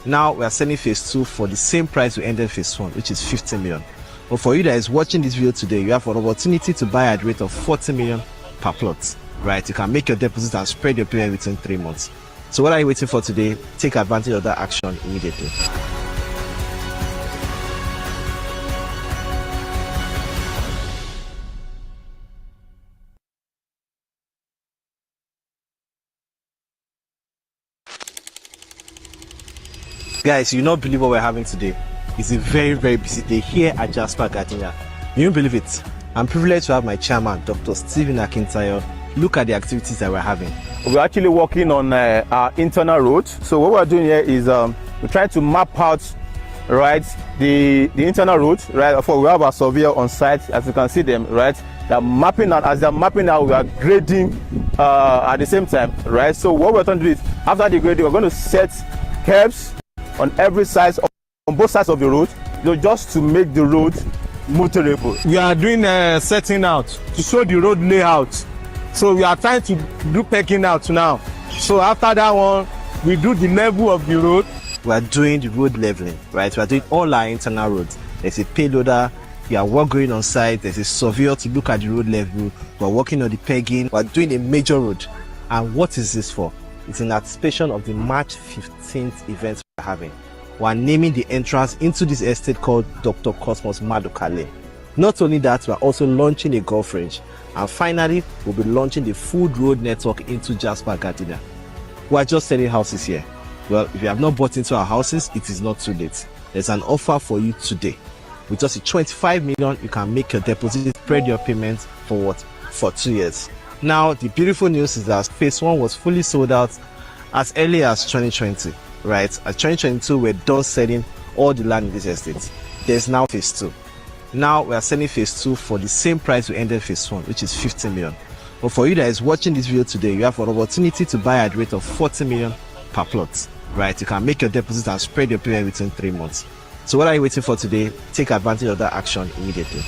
Now, we are selling phase 2 for the same price we ended phase 1, which is 50 million. But for you that is watching this video today, you have an opportunity to buy at a rate of 40 million per plot, right? You can make your deposit and spread your payment within 3 months. So what are you waiting for today? Take advantage of that action immediately. Guys, you not believe what we're having today. It's a very, very busy day here at Jasper Gardenia. You don't believe it? I'm privileged to have my chairman, Dr. Stephen Akintayo, look at the activities that we're having. We're actually working on our internal road. So what we're doing here is we're trying to map out, right, the internal road, right? For we have our surveyor on site, as you can see them, right? They're mapping out. As they're mapping out, we are grading at the same time, right? So what we're trying to do is, after the grading, we're going to set curbs on every side, on both sides of the road, just to make the road motorable. We are doing setting out to show the road layout. So we are trying to do pegging out now. So after that one, we do the level of the road. We are doing the road leveling, right? We are doing all our internal roads. There's a payloader, we are work going on site, there's a surveyor to look at the road level, we're working on the pegging, we're doing a major road. And what is this for? It's in anticipation of the March 15th event we're having. We're naming the entrance into this estate called Dr. Cosmos Madukale. Not only that, we're also launching a golf range. And finally, we'll be launching the food road network into Jasper Gardenia. We're just selling houses here. Well, if you have not bought into our houses, it is not too late. There's an offer for you today. With just 25 million, you can make your deposit, spread your payments for what? For 2 years. Now, the beautiful news is that phase 1 was fully sold out as early as 2020, right? At 2022, we're done selling all the land in this estate. There's now phase 2. Now we are selling phase 2 for the same price we ended phase 1, which is 50 million. But for you that is watching this video today, you have an opportunity to buy at a rate of 40 million per plot, right? You can make your deposit and spread your payment within 3 months. So what are you waiting for today? Take advantage of that action immediately.